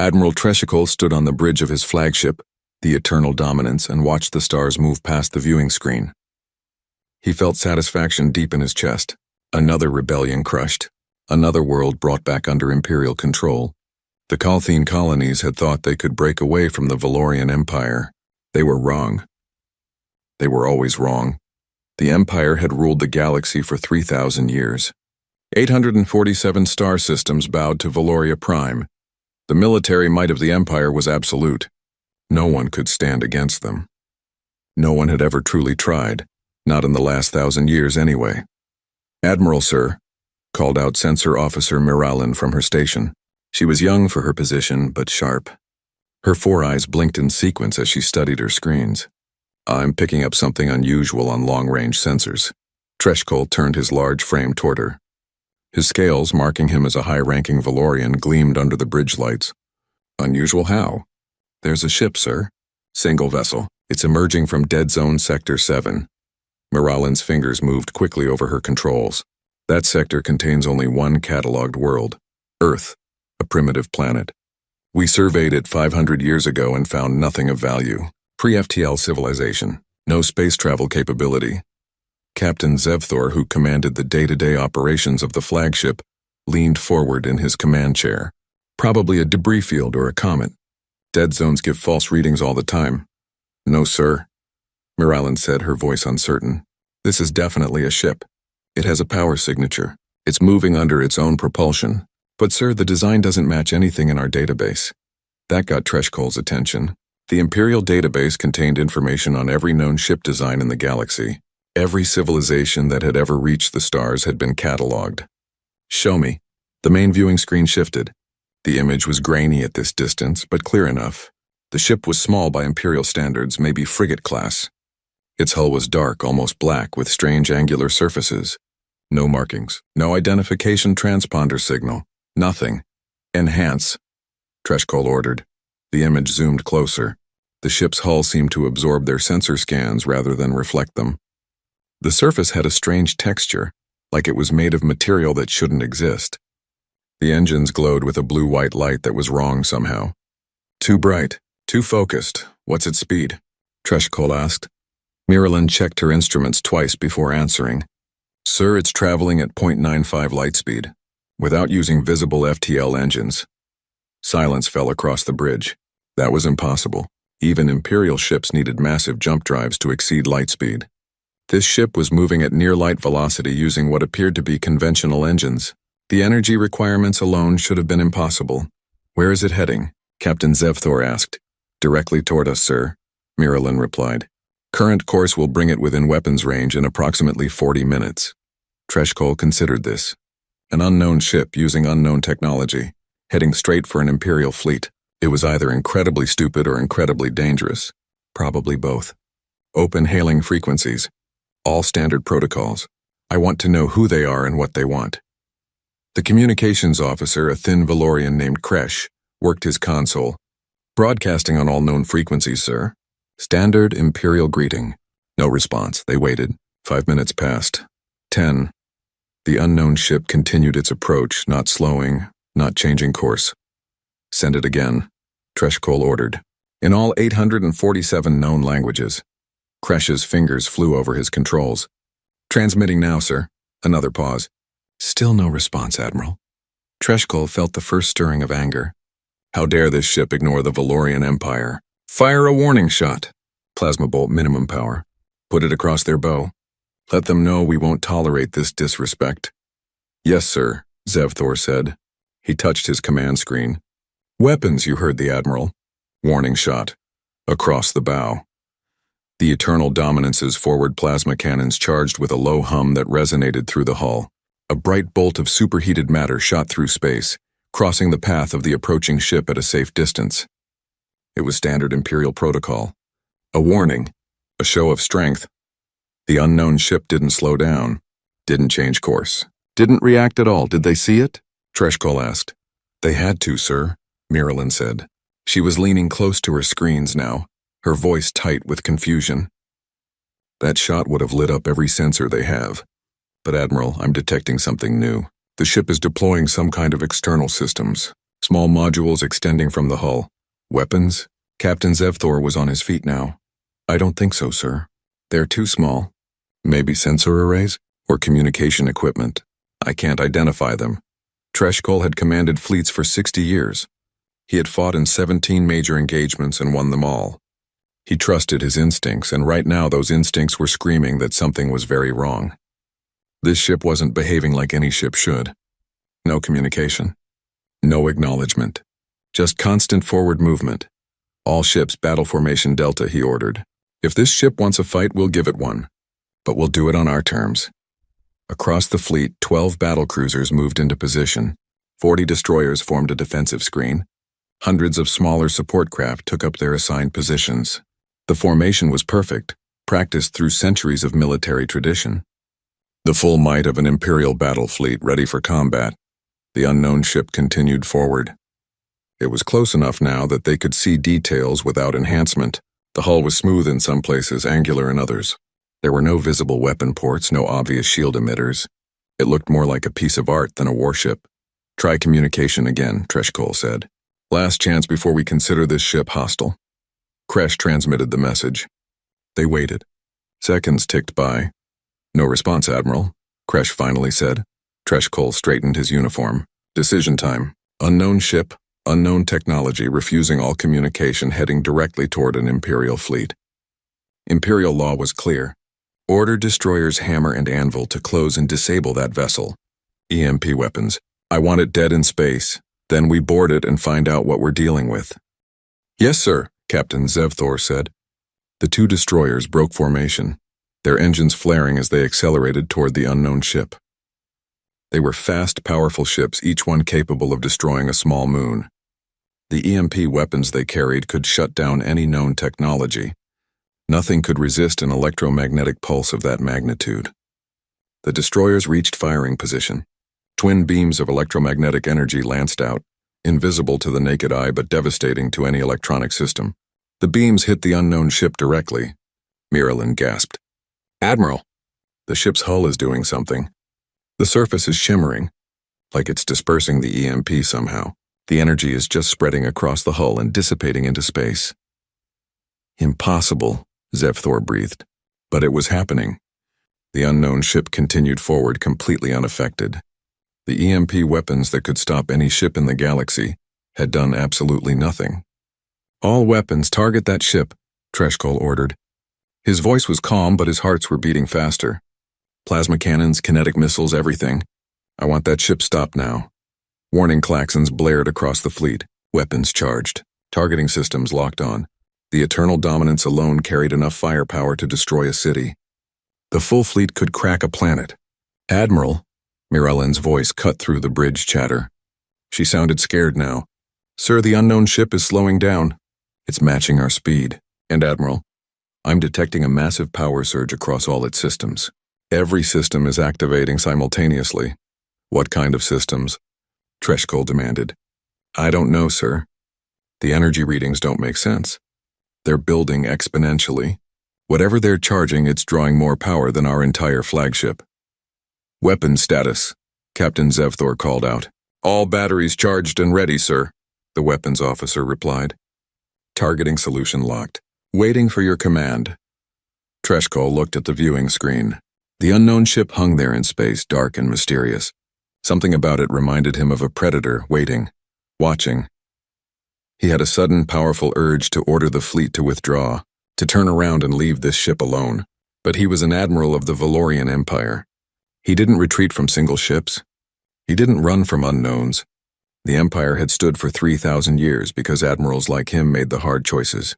Admiral Treshikol stood on the bridge of his flagship, the Eternal Dominance, and watched the stars move past the viewing screen. He felt satisfaction deep in his chest. Another rebellion crushed. Another world brought back under Imperial control. The Kalthine colonies had thought they could break away from the Valorian Empire. They were wrong. They were always wrong. The Empire had ruled the galaxy for 3,000 years. 847 star systems bowed to Valoria Prime. The military might of the Empire was absolute. No one could stand against them. No one had ever truly tried, not in the last 1,000 years anyway. "Admiral, sir," called out Sensor Officer Miralin from her station. She was young for her position, but sharp. Her 4 eyes blinked in sequence as she studied her screens. "I'm picking up something unusual on long-range sensors." Treshikol turned his large frame toward her. His scales, marking him as a high-ranking Valorian, gleamed under the bridge lights. "Unusual how?" "There's a ship, sir. Single vessel. It's emerging from Dead Zone Sector 7. Miralin's fingers moved quickly over her controls. "That sector contains only one catalogued world, Earth, a primitive planet. We surveyed it 500 years ago and found nothing of value. Pre-FTL civilization. No space travel capability." Captain Zevthor, who commanded the day-to-day operations of the flagship, leaned forward in his command chair. "Probably a debris field or a comet. Dead zones give false readings all the time." "No, sir," Miralin said, her voice uncertain. "This is definitely a ship. It has a power signature. It's moving under its own propulsion. But, sir, the design doesn't match anything in our database." That got Treshikol's attention. The Imperial database contained information on every known ship design in the galaxy. Every civilization that had ever reached the stars had been catalogued. "Show me." The main viewing screen shifted. The image was grainy at this distance, but clear enough. The ship was small by Imperial standards, maybe frigate class. Its hull was dark, almost black, with strange angular surfaces. No markings, no identification transponder signal, nothing. "Enhance," Treshikol ordered. The image zoomed closer. The ship's hull seemed to absorb their sensor scans rather than reflect them. The surface had a strange texture, like it was made of material that shouldn't exist. The engines glowed with a blue-white light that was wrong somehow. "Too bright, too focused. What's its speed?" Treshikol asked. Miralin checked her instruments twice before answering. "Sir, it's traveling at 0.95 light speed, without using visible FTL engines." Silence fell across the bridge. That was impossible. Even Imperial ships needed massive jump drives to exceed light speed. This ship was moving at near-light velocity using what appeared to be conventional engines. The energy requirements alone should have been impossible. "Where is it heading?" Captain Zevthor asked. "Directly toward us, sir," Miralin replied. "Current course will bring it within weapons range in approximately 40 minutes. Treshikol considered this. An unknown ship using unknown technology, heading straight for an Imperial fleet. It was either incredibly stupid or incredibly dangerous. Probably both. "Open hailing frequencies. All standard protocols. I want to know who they are and what they want." The communications officer, a thin Valorian named Kresh, worked his console. "Broadcasting on all known frequencies, sir. Standard Imperial greeting." No response. They waited. 5 minutes passed. 10. The unknown ship continued its approach, not slowing, not changing course. "Send it again," Treshikol ordered. In all 847 known languages. Kresh's fingers flew over his controls. "Transmitting now, sir." Another pause. "Still no response, Admiral." Treshikol felt the first stirring of anger. How dare this ship ignore the Valorian Empire? "Fire a warning shot." Plasma bolt minimum power. "Put it across their bow. Let them know we won't tolerate this disrespect." "Yes, sir," Zevthor said. He touched his command screen. "Weapons," you heard the Admiral. Warning shot. Across the bow. The Eternal Dominance's forward plasma cannons charged with a low hum that resonated through the hull. A bright bolt of superheated matter shot through space, crossing the path of the approaching ship at a safe distance. It was standard Imperial protocol. A warning. A show of strength. The unknown ship didn't slow down. Didn't change course. Didn't react at all. Did they see it? Treshikol asked. "They had to, sir," Miralin said. She was leaning close to her screens now, her voice tight with confusion. "That shot would have lit up every sensor they have. But Admiral, I'm detecting something new. The ship is deploying some kind of external systems. small modules extending from the hull. Weapons? Captain Zevthor was on his feet now. I don't think so, sir. They're too small. Maybe sensor arrays? Or communication equipment. I can't identify them. Treshkull had commanded fleets for 60 years. He had fought in 17 major engagements and won them all. He trusted his instincts, and right now those instincts were screaming that something was very wrong. This ship wasn't behaving like any ship should. No communication. No acknowledgement. Just constant forward movement. All ships battle formation Delta, he ordered. If this ship wants a fight, we'll give it one. But we'll do it on our terms. Across the fleet, 12 battlecruisers moved into position. 40 destroyers formed a defensive screen. Hundreds of smaller support craft took up their assigned positions. The formation was perfect, practiced through centuries of military tradition. The full might of an Imperial battle fleet ready for combat, the unknown ship continued forward. It was close enough now that they could see details without enhancement. The hull was smooth in some places, angular in others. There were no visible weapon ports, no obvious shield emitters. It looked more like a piece of art than a warship. Try communication again, Treshkull said. Last chance before we consider this ship hostile. Kresh transmitted the message. They waited. Seconds ticked by. No response, Admiral, Kresh finally said. Treshkull straightened his uniform. Decision time. Unknown ship, unknown technology, refusing all communication, heading directly toward an Imperial fleet. Imperial law was clear. Order destroyers Hammer and Anvil to close and disable that vessel. EMP weapons. I want it dead in space. Then we board it and find out what we're dealing with. Yes, sir, Captain Zevthor said. The two destroyers broke formation, their engines flaring as they accelerated toward the unknown ship. They were fast, powerful ships, each one capable of destroying a small moon. The EMP weapons they carried could shut down any known technology. Nothing could resist an electromagnetic pulse of that magnitude. The destroyers reached firing position. Twin beams of electromagnetic energy lanced out, invisible to the naked eye but devastating to any electronic system. The beams hit the unknown ship directly. Miralyn gasped. Admiral! The ship's hull is doing something. The surface is shimmering, like it's dispersing the EMP somehow. The energy is just spreading across the hull and dissipating into space. Impossible, Zevthor breathed. But it was happening. The unknown ship continued forward completely unaffected. The EMP weapons that could stop any ship in the galaxy had done absolutely nothing. All weapons target that ship, Treshkull ordered. His voice was calm, but his hearts were beating faster. Plasma cannons, kinetic missiles, everything. I want that ship stopped now. Warning klaxons blared across the fleet, weapons charged, targeting systems locked on. The eternal dominance alone carried enough firepower to destroy a city. The full fleet could crack a planet. Admiral, Miralyn's voice cut through the bridge chatter. She sounded scared now. Sir, the unknown ship is slowing down. It's matching our speed. And Admiral, I'm detecting a massive power surge across all its systems. Every system is activating simultaneously. What kind of systems? Treshkull demanded. I don't know, sir. The energy readings don't make sense. They're building exponentially. Whatever they're charging, it's drawing more power than our entire flagship. Weapon status, Captain Zevthor called out. All batteries charged and ready, sir, the weapons officer replied. Targeting solution locked. Waiting for your command. Treshkull looked at the viewing screen. The unknown ship hung there in space, dark and mysterious. Something about it reminded him of a predator waiting, watching. He had a sudden, powerful urge to order the fleet to withdraw, to turn around and leave this ship alone. But he was an admiral of the Valorian Empire. He didn't retreat from single ships. He didn't run from unknowns. The Empire had stood for 3,000 years because admirals like him made the hard choices.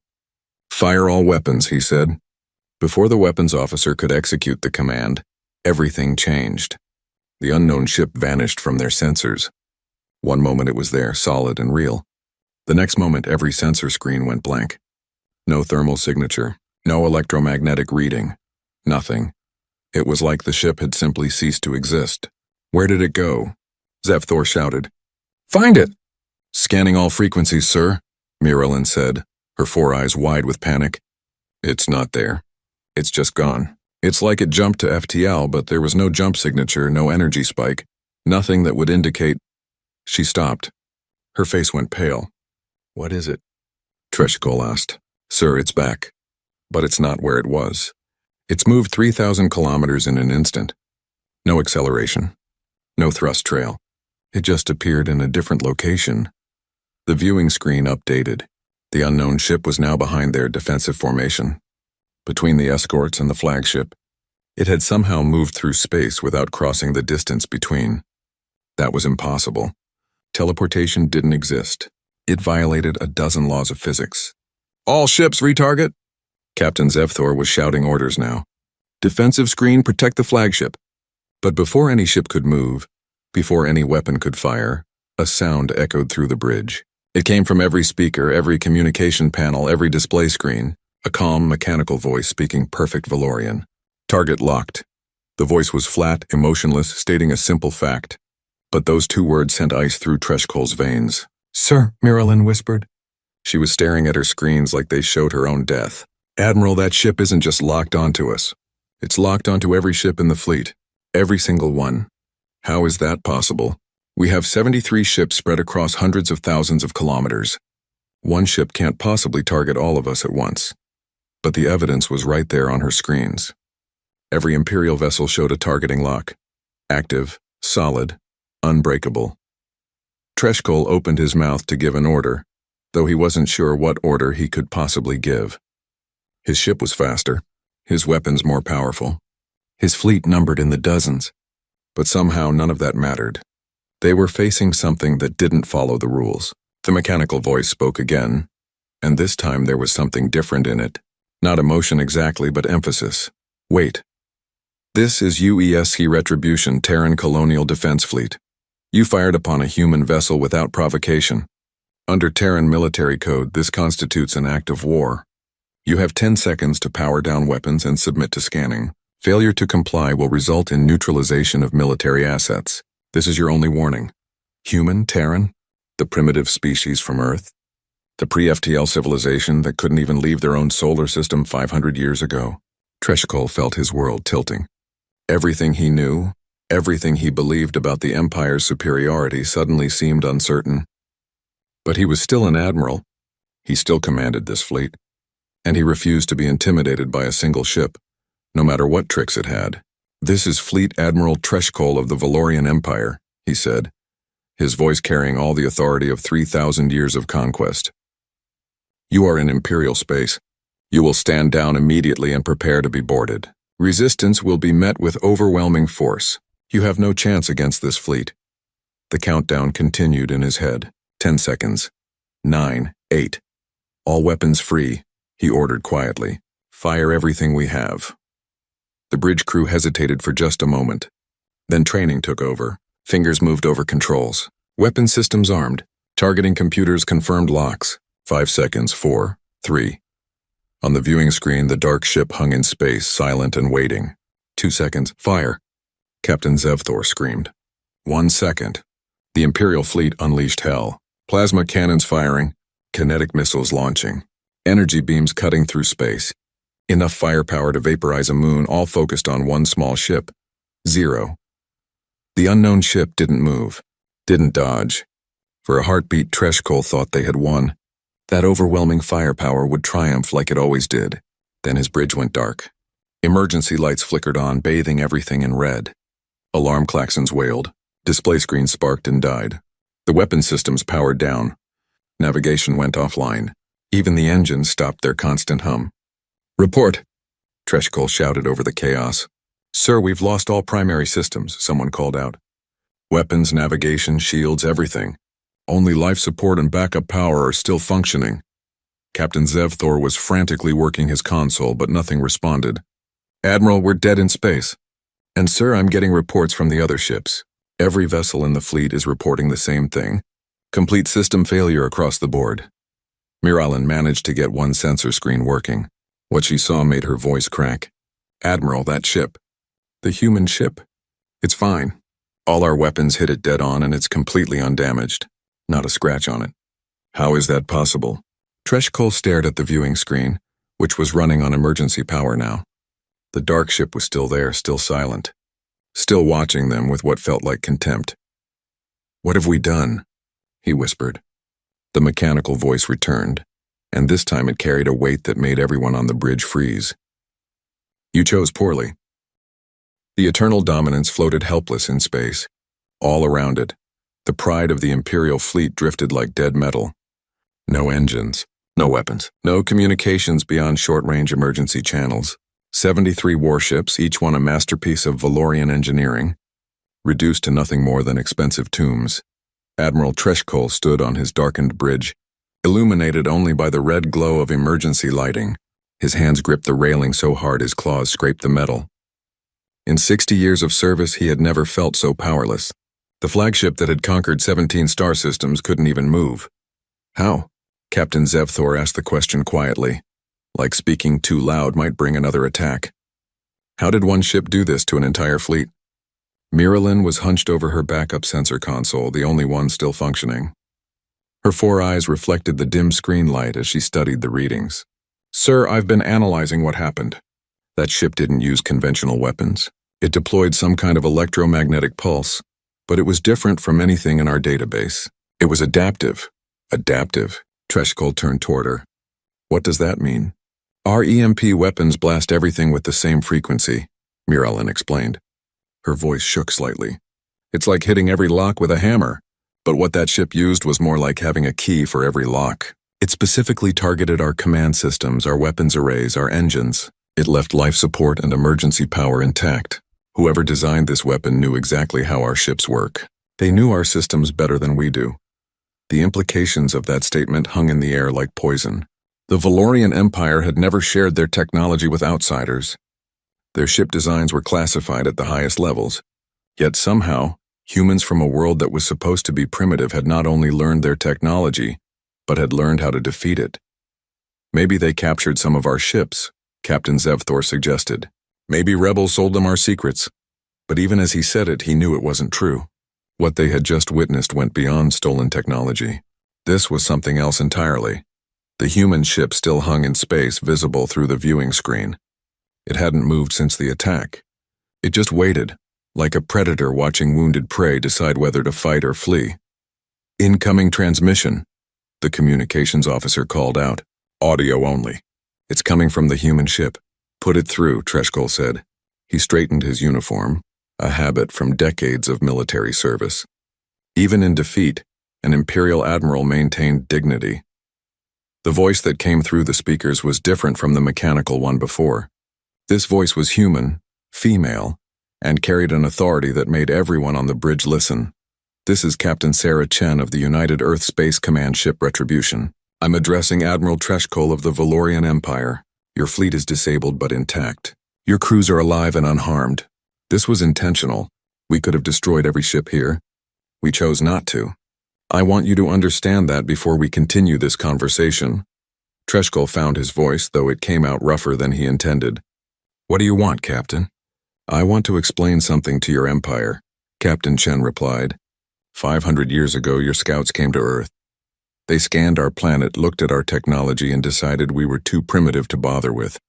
Fire all weapons, he said. Before the weapons officer could execute the command, everything changed. The unknown ship vanished from their sensors. One moment it was there, solid and real. The next moment every sensor screen went blank. No thermal signature, no electromagnetic reading, nothing. It was like the ship had simply ceased to exist. Where did it go? Zevthor shouted. Find it! Scanning all frequencies, sir, Miralyn said, her four eyes wide with panic. It's not there. It's just gone. It's like it jumped to FTL, but there was no jump signature, no energy spike, nothing that would indicate. She stopped. Her face went pale. "What is it?" Treshkol asked. "Sir, it's back. But it's not where it was. It's moved 3,000 kilometers in an instant. No acceleration. No thrust trail. It just appeared in a different location." The viewing screen updated. The unknown ship was now behind their defensive formation. Between the escorts and the flagship, it had somehow moved through space without crossing the distance between. That was impossible. Teleportation didn't exist. It violated a dozen laws of physics. "All ships retarget!" Captain Zevthor was shouting orders now. "Defensive screen, protect the flagship." But before any ship could move, before any weapon could fire, a sound echoed through the bridge. It came from every speaker, every communication panel, every display screen, a calm, mechanical voice speaking perfect Valorian. "Target locked." The voice was flat, emotionless, stating a simple fact. But those two words sent ice through Treshkol's veins. "Sir," Miralyn whispered. She was staring at her screens like they showed her own death. "Admiral, that ship isn't just locked onto us. It's locked onto every ship in the fleet. Every single one." "How is that possible?" "We have 73 ships spread across hundreds of thousands of kilometers. One ship can't possibly target all of us at once." But the evidence was right there on her screens. Every Imperial vessel showed a targeting lock. Active, solid, unbreakable. Treshkol opened his mouth to give an order, though he wasn't sure what order he could possibly give. His ship was faster, his weapons more powerful, his fleet numbered in the dozens. But somehow none of that mattered. They were facing something that didn't follow the rules. The mechanical voice spoke again, and this time there was something different in it. Not emotion exactly, but emphasis. "Wait. This is UESC Retribution, Terran Colonial Defense Fleet. You fired upon a human vessel without provocation. Under Terran military code, this constitutes an act of war. You have 10 seconds to power down weapons and submit to scanning. Failure to comply will result in neutralization of military assets. This is your only warning. Human, Terran, the primitive species from Earth, the pre-FTL civilization that couldn't even leave their own solar system 500 years ago." Treshkol felt his world tilting. Everything he knew, everything he believed about the Empire's superiority suddenly seemed uncertain. But he was still an admiral. He still commanded this fleet. And he refused to be intimidated by a single ship, no matter what tricks it had. "This is Fleet Admiral Treshkol of the Valorian Empire," he said, his voice carrying all the authority of 3,000 years of conquest. "You are in Imperial space. You will stand down immediately and prepare to be boarded. Resistance will be met with overwhelming force. You have no chance against this fleet." The countdown continued in his head. 10 seconds. 9, 8. "All weapons free," he ordered quietly. "Fire everything we have." The bridge crew hesitated for just a moment. Then training took over. Fingers moved over controls. Weapon systems armed. Targeting computers confirmed locks. 5 seconds. 4, 3. On the viewing screen, the dark ship hung in space, silent and waiting. 2 seconds. "Fire!" Captain Zevthor screamed. 1 second. The Imperial fleet unleashed hell. Plasma cannons firing. Kinetic missiles launching. Energy beams cutting through space. Enough firepower to vaporize a moon, all focused on one small ship. 0. The unknown ship didn't move, didn't dodge. For a heartbeat, Treshkol thought they had won. That overwhelming firepower would triumph like it always did. Then his bridge went dark. Emergency lights flickered on, bathing everything in red. Alarm klaxons wailed. Display screens sparked and died. The weapon systems powered down. Navigation went offline. Even the engines stopped their constant hum. "Report," Treshkol shouted over the chaos. "Sir, we've lost all primary systems," someone called out. "Weapons, navigation, shields, everything. Only life support and backup power are still functioning." Captain Zevthor was frantically working his console, but nothing responded. "Admiral, we're dead in space." "And sir, I'm getting reports from the other ships. Every vessel in the fleet is reporting the same thing. Complete system failure across the board." Miralyn managed to get one sensor screen working. What she saw made her voice crack. "Admiral, that ship. The human ship. It's fine. All our weapons hit it dead on and it's completely undamaged. Not a scratch on it." "How is that possible?" Treshkol stared at the viewing screen, which was running on emergency power now. The dark ship was still there, still silent. Still watching them with what felt like contempt. "What have we done?" he whispered. The mechanical voice returned, and this time it carried a weight that made everyone on the bridge freeze. You chose poorly. The Eternal Dominance floated helpless in space. All around it, the pride of the Imperial fleet drifted like dead metal. No engines, no weapons, no communications beyond short-range emergency channels. 73 warships, each one a masterpiece of Valorian engineering, reduced to nothing more than expensive tombs. Admiral Treshkol stood on his darkened bridge, illuminated only by the red glow of emergency lighting. His hands gripped the railing so hard his claws scraped the metal. In 60 years of service, he had never felt so powerless. The flagship that had conquered 17 star systems couldn't even move. How? Captain Zevthor asked the question quietly, like speaking too loud might bring another attack. How did one ship do this to an entire fleet? Miralyn was hunched over her backup sensor console, the only one still functioning. Her 4 eyes reflected the dim screen light as she studied the readings. Sir, I've been analyzing what happened. That ship didn't use conventional weapons. It deployed some kind of electromagnetic pulse, but it was different from anything in our database. It was adaptive. Adaptive. Treshkol turned toward her. What does that mean? Our EMP weapons blast everything with the same frequency, Miralyn explained. Her voice shook slightly. It's like hitting every lock with a hammer, but what that ship used was more like having a key for every lock. It specifically targeted our command systems, our weapons arrays, our engines. It left life support and emergency power intact. Whoever designed this weapon knew exactly how our ships work. They knew our systems better than we do. The implications of that statement hung in the air like poison. The Valorian Empire had never shared their technology with outsiders. Their ship designs were classified at the highest levels. Yet somehow, humans from a world that was supposed to be primitive had not only learned their technology, but had learned how to defeat it. Maybe they captured some of our ships, Captain Zevthor suggested. Maybe rebels sold them our secrets. But even as he said it, he knew it wasn't true. What they had just witnessed went beyond stolen technology. This was something else entirely. The human ship still hung in space, visible through the viewing screen. It hadn't moved since the attack. It just waited, like a predator watching wounded prey decide whether to fight or flee. Incoming transmission, the communications officer called out. Audio only. It's coming from the human ship. Put it through, Treshkol said. He straightened his uniform, a habit from decades of military service. Even in defeat, an Imperial admiral maintained dignity. The voice that came through the speakers was different from the mechanical one before. This voice was human, female, and carried an authority that made everyone on the bridge listen. This is Captain Sarah Chen of the United Earth Space Command ship Retribution. I'm addressing Admiral Treshkol of the Valorian Empire. Your fleet is disabled but intact. Your crews are alive and unharmed. This was intentional. We could have destroyed every ship here. We chose not to. I want you to understand that before we continue this conversation. Treshkol found his voice, though it came out rougher than he intended. What do you want, Captain? I want to explain something to your empire, Captain Chen replied. 500 years ago, your scouts came to Earth. They scanned our planet, looked at our technology, and decided we were too primitive to bother with.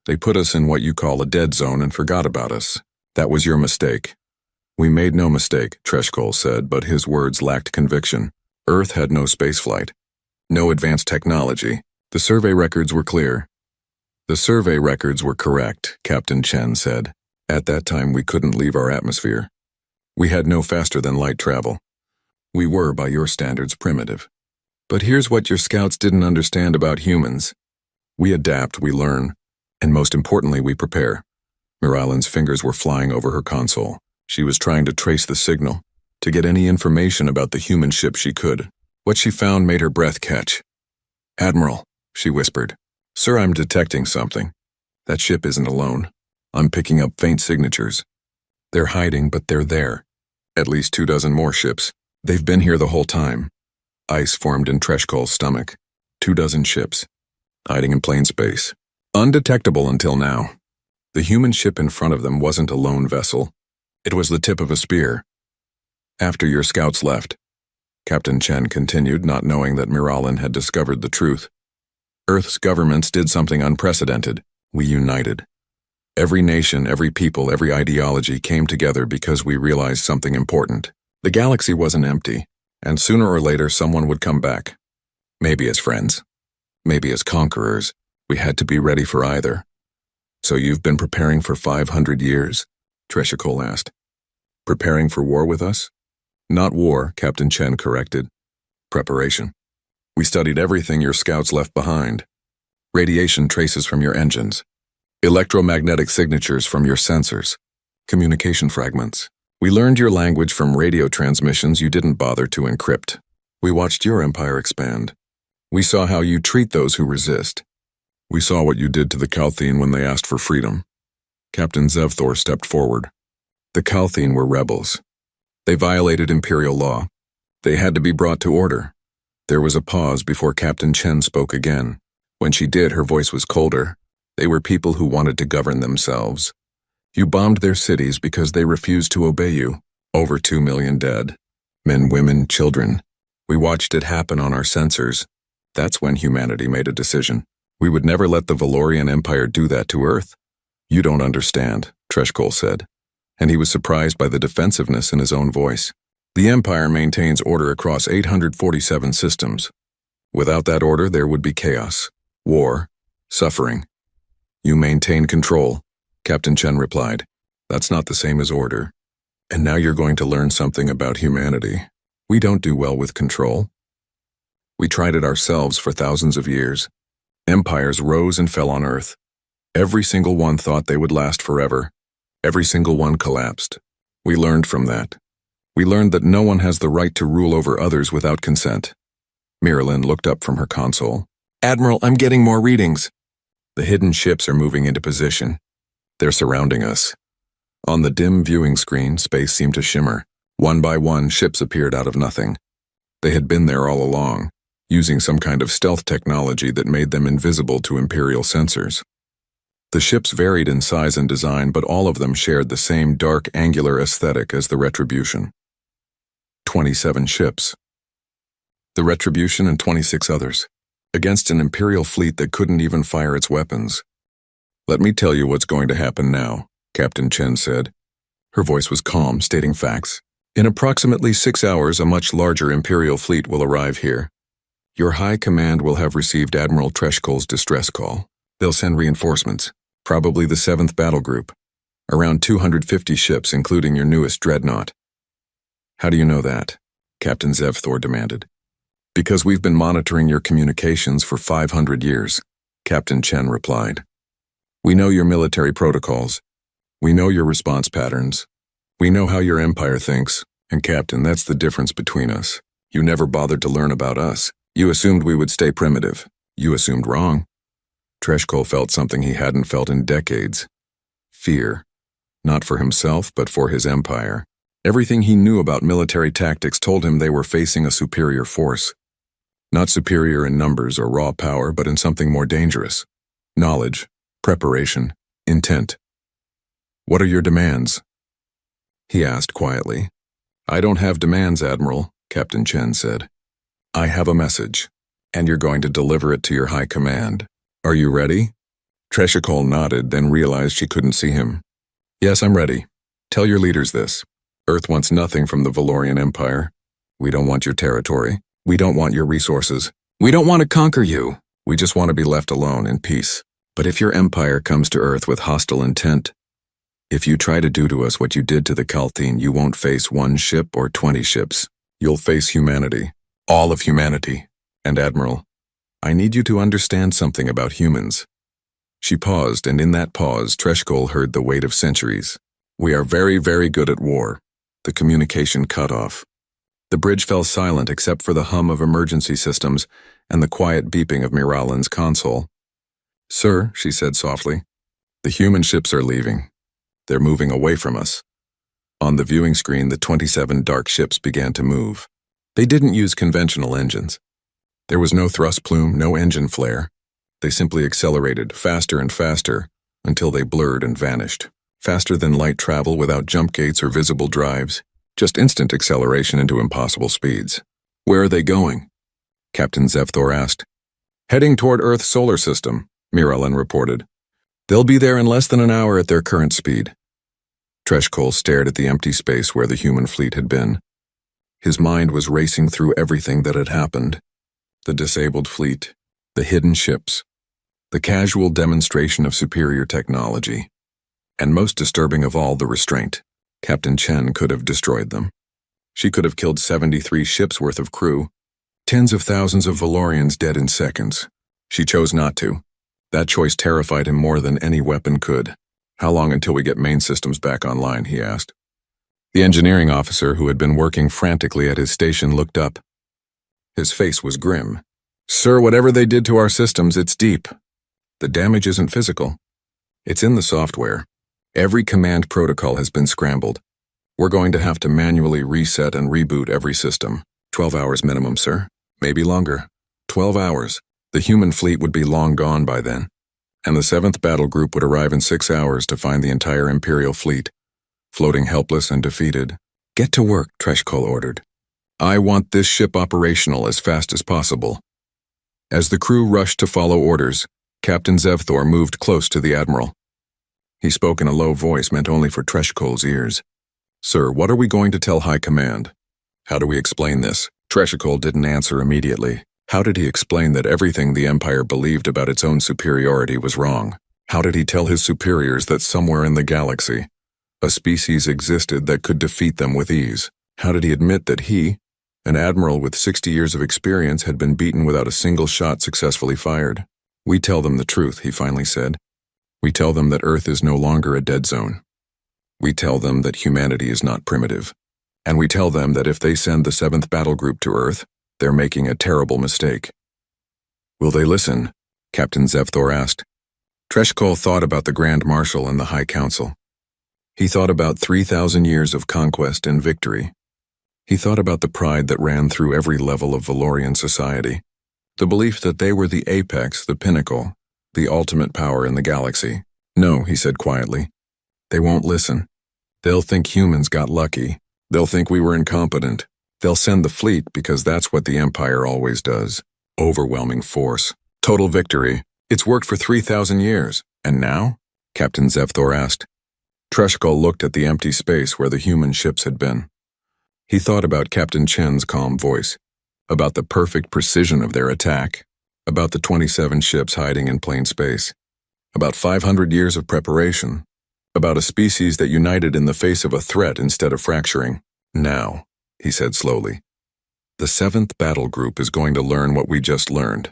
They put us in what you call a dead zone and forgot about us. That was your mistake. We made no mistake, Treshkol said, but his words lacked conviction. Earth had no spaceflight, no advanced technology. The survey records were clear. The survey records were correct, Captain Chen said. At that time, we couldn't leave our atmosphere. We had no faster-than-light travel. We were, by your standards, primitive. But here's what your scouts didn't understand about humans. We adapt, we learn, and most importantly, we prepare. Miralyn's fingers were flying over her console. She was trying to trace the signal, to get any information about the human ship she could. What she found made her breath catch. Admiral, she whispered. Sir, I'm detecting something. That ship isn't alone. I'm picking up faint signatures. They're hiding, but they're there. At least 24 more ships. They've been here the whole time. Ice formed in Treshkol's stomach. 24 ships, hiding in plain space. Undetectable until now. The human ship in front of them wasn't a lone vessel. It was the tip of a spear. After your scouts left, Captain Chen continued, not knowing that Miralyn had discovered the truth. Earth's governments did something unprecedented. We united. Every nation, every people, every ideology came together because we realized something important. The galaxy wasn't empty. And sooner or later someone would come back. Maybe as friends. Maybe as conquerors. We had to be ready for either. So you've been preparing for 500 years? Treshikol asked. Preparing for war with us? Not war, Captain Chen corrected. Preparation. We studied everything your scouts left behind. Radiation traces from your engines. Electromagnetic signatures from your sensors. Communication fragments. We learned your language from radio transmissions you didn't bother to encrypt. We watched your empire expand. We saw how you treat those who resist. We saw what you did to the Calthene when they asked for freedom. Captain Zevthor stepped forward. The Calthene were rebels. They violated Imperial law. They had to be brought to order. There was a pause before Captain Chen spoke again. When she did, her voice was colder. They were people who wanted to govern themselves. You bombed their cities because they refused to obey you. Over 2 million dead. Men, women, children. We watched it happen on our sensors. That's when humanity made a decision. We would never let the Valorian Empire do that to Earth. You don't understand, Treshkol said, and he was surprised by the defensiveness in his own voice. The Empire maintains order across 847 systems. Without that order, there would be chaos, war, suffering. You maintain control, Captain Chen replied. That's not the same as order. And now you're going to learn something about humanity. We don't do well with control. We tried it ourselves for thousands of years. Empires rose and fell on Earth. Every single one thought they would last forever. Every single one collapsed. We learned from that. We learned that no one has the right to rule over others without consent. Miralyn looked up from her console. Admiral, I'm getting more readings. The hidden ships are moving into position. They're surrounding us. On the dim viewing screen, space seemed to shimmer. One by one, ships appeared out of nothing. They had been there all along, using some kind of stealth technology that made them invisible to Imperial sensors. The ships varied in size and design, but all of them shared the same dark, angular aesthetic as the Retribution. 27 ships. The Retribution and 26 others, against an Imperial fleet that couldn't even fire its weapons. Let me tell you what's going to happen now, Captain Chen said. Her voice was calm, stating facts. In approximately 6 hours, a much larger Imperial fleet will arrive here. Your High Command will have received Admiral Treshkol's distress call. They'll send reinforcements, probably the 7th Battle Group. Around 250 ships, including your newest dreadnought. How do you know that? Captain Zevthor demanded. Because we've been monitoring your communications for 500 years, Captain Chen replied. We know your military protocols. We know your response patterns. We know how your empire thinks. And Captain, that's the difference between us. You never bothered to learn about us. You assumed we would stay primitive. You assumed wrong. Treshkol felt something he hadn't felt in decades. Fear. Not for himself, but for his empire. Everything he knew about military tactics told him they were facing a superior force. Not superior in numbers or raw power, but in something more dangerous. Knowledge, preparation, intent. What are your demands? He asked quietly. I don't have demands, Admiral, Captain Chen said. I have a message, and you're going to deliver it to your High Command. Are you ready? Treshikol nodded, then realized she couldn't see him. Yes, I'm ready. Tell your leaders this. Earth wants nothing from the Valorian Empire. We don't want your territory. We don't want your resources. We don't want to conquer you. We just want to be left alone in peace. But if your empire comes to Earth with hostile intent, if you try to do to us what you did to the Calthene, you won't face 1 ship or 20 ships. You'll face humanity. All of humanity. And Admiral, I need you to understand something about humans. She paused, and in that pause, Treshkol heard the weight of centuries. We are very, very good at war. The communication cut off. The bridge fell silent except for the hum of emergency systems and the quiet beeping of Miralyn's console. Sir, she said softly, the human ships are leaving. They're moving away from us. On the viewing screen, the 27 dark ships began to move. They didn't use conventional engines. There was no thrust plume, no engine flare. They simply accelerated faster and faster until they blurred and vanished. Faster than light travel without jump gates or visible drives. Just instant acceleration into impossible speeds. Where are they going? Captain Zevthor asked. Heading toward Earth's solar system, Miralyn reported. They'll be there in less than an hour at their current speed. Treshkol stared at the empty space where the human fleet had been. His mind was racing through everything that had happened. The disabled fleet, the hidden ships, the casual demonstration of superior technology, and most disturbing of all, the restraint. Captain Chen could have destroyed them. She could have killed 73 ships worth of crew, tens of thousands of Valorians dead in seconds. She chose not to. That choice terrified him more than any weapon could. "How long until we get main systems back online?" he asked. The engineering officer, who had been working frantically at his station, looked up. His face was grim. "Sir, whatever they did to our systems, it's deep. The damage isn't physical. It's in the software. Every command protocol has been scrambled. We're going to have to manually reset and reboot every system. 12 hours minimum, sir. Maybe longer. 12 hours. The human fleet would be long gone by then. And the 7th Battle Group would arrive in 6 hours to find the entire Imperial fleet, floating helpless and defeated. Get to work, Treshkol ordered. I want this ship operational as fast as possible. As the crew rushed to follow orders, Captain Zevthor moved close to the Admiral. He spoke in a low voice meant only for Treshkol's ears. Sir, what are we going to tell High Command? How do we explain this? Treshkol didn't answer immediately. How did he explain that everything the Empire believed about its own superiority was wrong? How did he tell his superiors that somewhere in the galaxy, a species existed that could defeat them with ease? How did he admit that he, an admiral with 60 years of experience, had been beaten without a single shot successfully fired? We tell them the truth, he finally said. We tell them that Earth is no longer a dead zone. We tell them that humanity is not primitive. And we tell them that if they send the 7th Battle Group to Earth, they're making a terrible mistake. Will they listen? Captain Zevthor asked. Treshkol thought about the Grand Marshal and the High Council. He thought about 3,000 years of conquest and victory. He thought about the pride that ran through every level of Valorian society, the belief that they were the apex, the pinnacle, the ultimate power in the galaxy. No, he said quietly. They won't listen. They'll think humans got lucky. They'll think we were incompetent. They'll send the fleet because that's what the Empire always does. Overwhelming force. Total victory. It's worked for 3,000 years. And now? Captain Zevthor asked. Treshkol looked at the empty space where the human ships had been. He thought about Captain Chen's calm voice, about the perfect precision of their attack, about the 27 ships hiding in plain space, about 500 years of preparation, about a species that united in the face of a threat instead of fracturing. Now, he said slowly, the 7th Battle Group is going to learn what we just learned.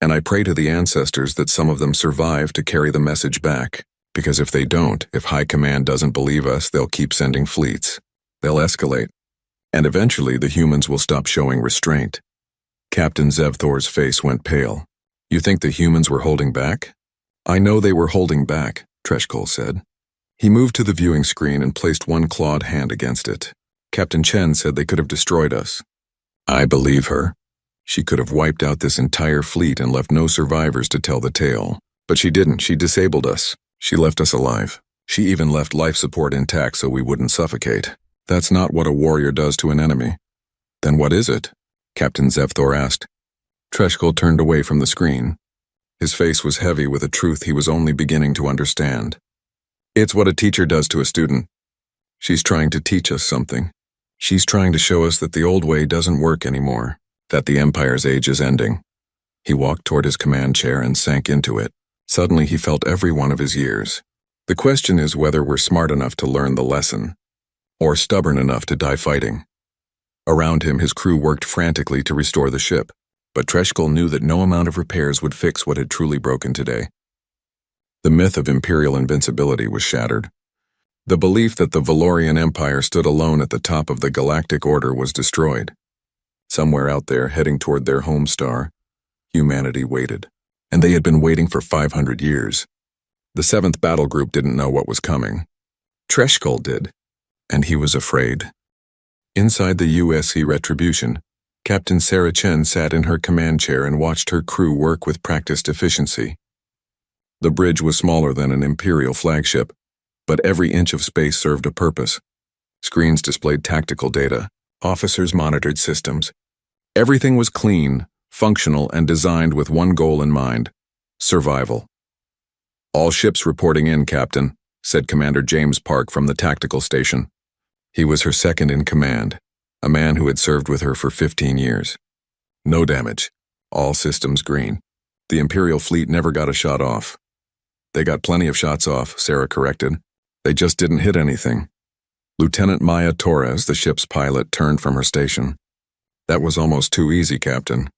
And I pray to the ancestors that some of them survive to carry the message back, because if they don't, if High Command doesn't believe us, they'll keep sending fleets. They'll escalate. And eventually the humans will stop showing restraint. Captain Zevthor's face went pale. You think the humans were holding back? I know they were holding back, Treshkol said. He moved to the viewing screen and placed one clawed hand against it. Captain Chen said they could have destroyed us. I believe her. She could have wiped out this entire fleet and left no survivors to tell the tale. But she didn't. She disabled us. She left us alive. She even left life support intact so we wouldn't suffocate. That's not what a warrior does to an enemy. Then what is it? Captain Zevthor asked. Treshkol turned away from the screen. His face was heavy with a truth he was only beginning to understand. It's what a teacher does to a student. She's trying to teach us something. She's trying to show us that the old way doesn't work anymore, that the Empire's age is ending. He walked toward his command chair and sank into it. Suddenly he felt every one of his years. The question is whether we're smart enough to learn the lesson, or stubborn enough to die fighting. Around him, his crew worked frantically to restore the ship, but Treshkol knew that no amount of repairs would fix what had truly broken today. The myth of Imperial invincibility was shattered. The belief that the Valorian Empire stood alone at the top of the Galactic Order was destroyed. Somewhere out there, heading toward their home star, humanity waited. And they had been waiting for 500 years. The 7th Battle Group didn't know what was coming. Treshkol did, and he was afraid. Inside the USC Retribution, Captain Sarah Chen sat in her command chair and watched her crew work with practiced efficiency. The bridge was smaller than an Imperial flagship, but every inch of space served a purpose. Screens displayed tactical data, officers monitored systems. Everything was clean, functional, and designed with one goal in mind: survival. All ships reporting in, Captain, said Commander James Park from the tactical station. He was her second in command. a man who had served with her for 15 years. No damage. All systems green. The Imperial fleet never got a shot off. They got plenty of shots off, Sarah corrected. They just didn't hit anything. Lieutenant Maya Torres, the ship's pilot, turned from her station. That was almost too easy, Captain.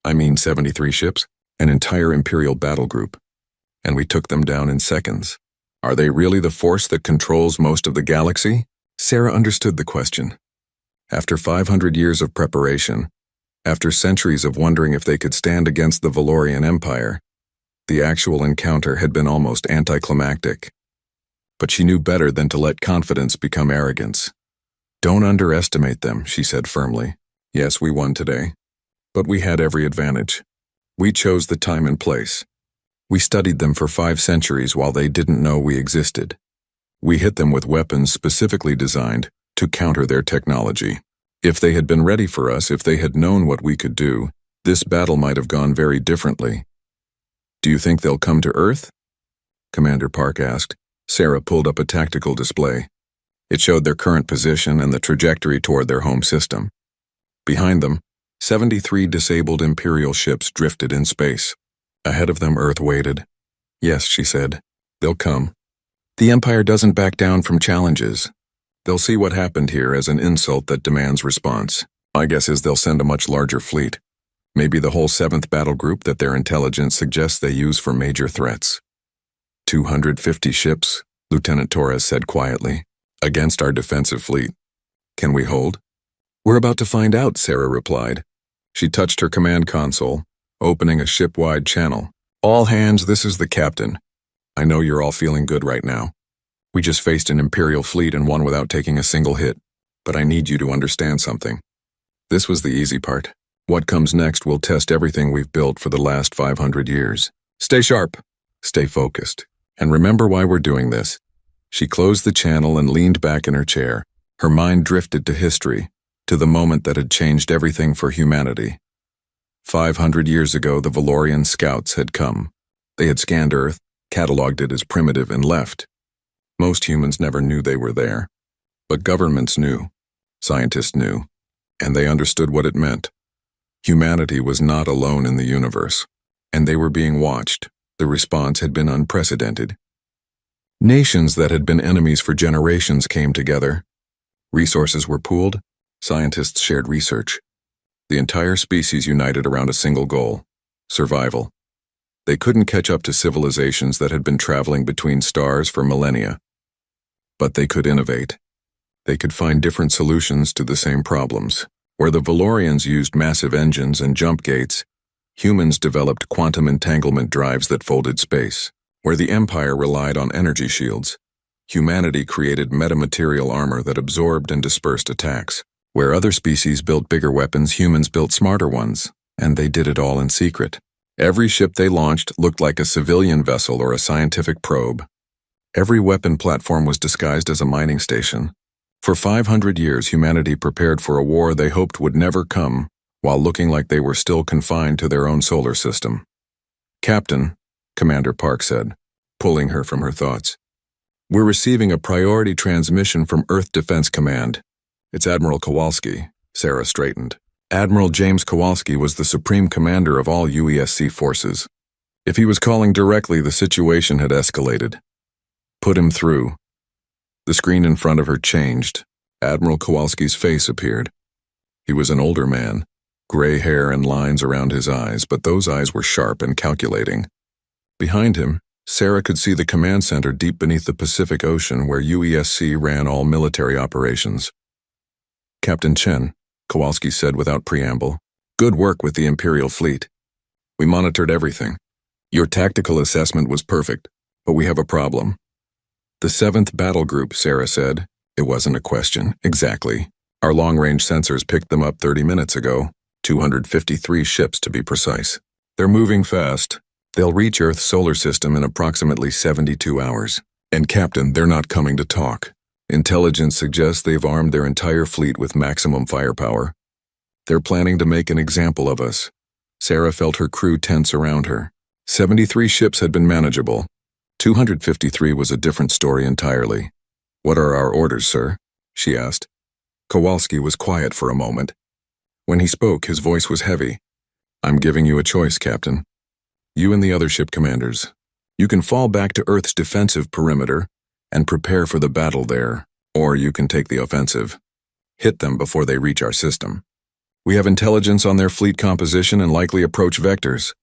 I mean 73 ships? An entire Imperial battle group. And we took them down in seconds. Are they really the force that controls most of the galaxy? Sarah understood the question. After 500 years of preparation, after centuries of wondering if they could stand against the Valorian Empire, the actual encounter had been almost anticlimactic. But she knew better than to let confidence become arrogance. Don't underestimate them, she said firmly. Yes, we won today. But we had every advantage. We chose the time and place. We studied them for 5 centuries while they didn't know we existed. We hit them with weapons specifically designed to counter their technology. If they had been ready for us, if they had known what we could do, this battle might have gone very differently. Do you think they'll come to Earth? Commander Park asked. Sarah pulled up a tactical display. It showed their current position and the trajectory toward their home system. Behind them, 73 disabled Imperial ships drifted in space. Ahead of them, Earth waited. Yes, she said. They'll come. The Empire doesn't back down from challenges. They'll see what happened here as an insult that demands response. My guess is they'll send a much larger fleet. Maybe the whole 7th Battle Group that their intelligence suggests they use for major threats. 250 ships, Lieutenant Torres said quietly, against our defensive fleet. Can we hold? We're about to find out, Sarah replied. She touched her command console, opening a ship-wide channel. All hands, this is the captain. I know you're all feeling good right now. We just faced an Imperial fleet and won without taking a single hit. But I need you to understand something. This was the easy part. What comes next will test everything we've built for the last 500 years. Stay sharp. Stay focused. And remember why we're doing this. She closed the channel and leaned back in her chair. Her mind drifted to history, to the moment that had changed everything for humanity. 500 years ago, the Valorian scouts had come. They had scanned Earth, cataloged it as primitive, and left. Most humans never knew they were there. But governments knew. Scientists knew. And they understood what it meant. Humanity was not alone in the universe. And they were being watched. The response had been unprecedented. Nations that had been enemies for generations came together. Resources were pooled. Scientists shared research. The entire species united around a single goal: survival. They couldn't catch up to civilizations that had been traveling between stars for millennia. But they could innovate. They could find different solutions to the same problems. Where the Valorians used massive engines and jump gates, humans developed quantum entanglement drives that folded space. Where the Empire relied on energy shields, humanity created metamaterial armor that absorbed and dispersed attacks. Where other species built bigger weapons, humans built smarter ones, and they did it all in secret. Every ship they launched looked like a civilian vessel or a scientific probe. Every weapon platform was disguised as a mining station. For 500 years, humanity prepared for a war they hoped would never come, while looking like they were still confined to their own solar system. Captain, Commander Park said, pulling her from her thoughts. We're receiving a priority transmission from Earth Defense Command. It's Admiral Kowalski. Sarah straightened. Admiral James Kowalski was the supreme commander of all UESC forces. If he was calling directly, the situation had escalated. Put him through. The screen in front of her changed. Admiral Kowalski's face appeared. He was an older man, gray hair and lines around his eyes, but those eyes were sharp and calculating. Behind him, Sarah could see the command center deep beneath the Pacific Ocean where UESC ran all military operations. Captain Chen, Kowalski said without preamble, good work with the Imperial fleet. We monitored everything. Your tactical assessment was perfect, but we have a problem. The 7th Battle Group, Sarah said. It wasn't a question, exactly. Our long-range sensors picked them up 30 minutes ago, 253 ships to be precise. They're moving fast. They'll reach Earth's solar system in approximately 72 hours. And Captain, they're not coming to talk. Intelligence suggests they've armed their entire fleet with maximum firepower. They're planning to make an example of us. Sarah felt her crew tense around her. 73 ships had been manageable. 253 was a different story entirely. What are our orders, sir? She asked. Kowalski was quiet for a moment. When he spoke, his voice was heavy. I'm giving you a choice, Captain. You and the other ship commanders. You can fall back to Earth's defensive perimeter and prepare for the battle there, or you can take the offensive. Hit them before they reach our system. We have intelligence on their fleet composition and likely approach vectors.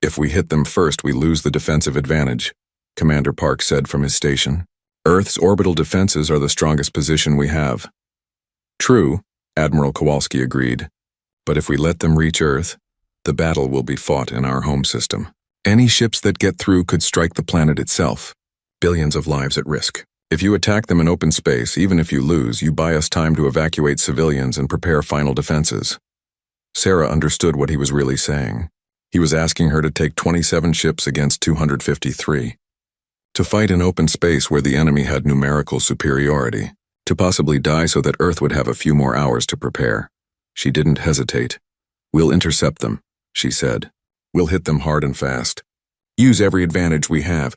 If we hit them first, we lose the defensive advantage, Commander Park said from his station. Earth's orbital defenses are the strongest position we have. True, Admiral Kowalski agreed. But if we let them reach Earth, the battle will be fought in our home system. Any ships that get through could strike the planet itself. Billions of lives at risk. If you attack them in open space, even if you lose, you buy us time to evacuate civilians and prepare final defenses. Sarah understood what he was really saying. He was asking her to take 27 ships against 253. To fight in open space where the enemy had numerical superiority. To possibly die so that Earth would have a few more hours to prepare. She didn't hesitate. We'll intercept them, she said. We'll hit them hard and fast. Use every advantage we have.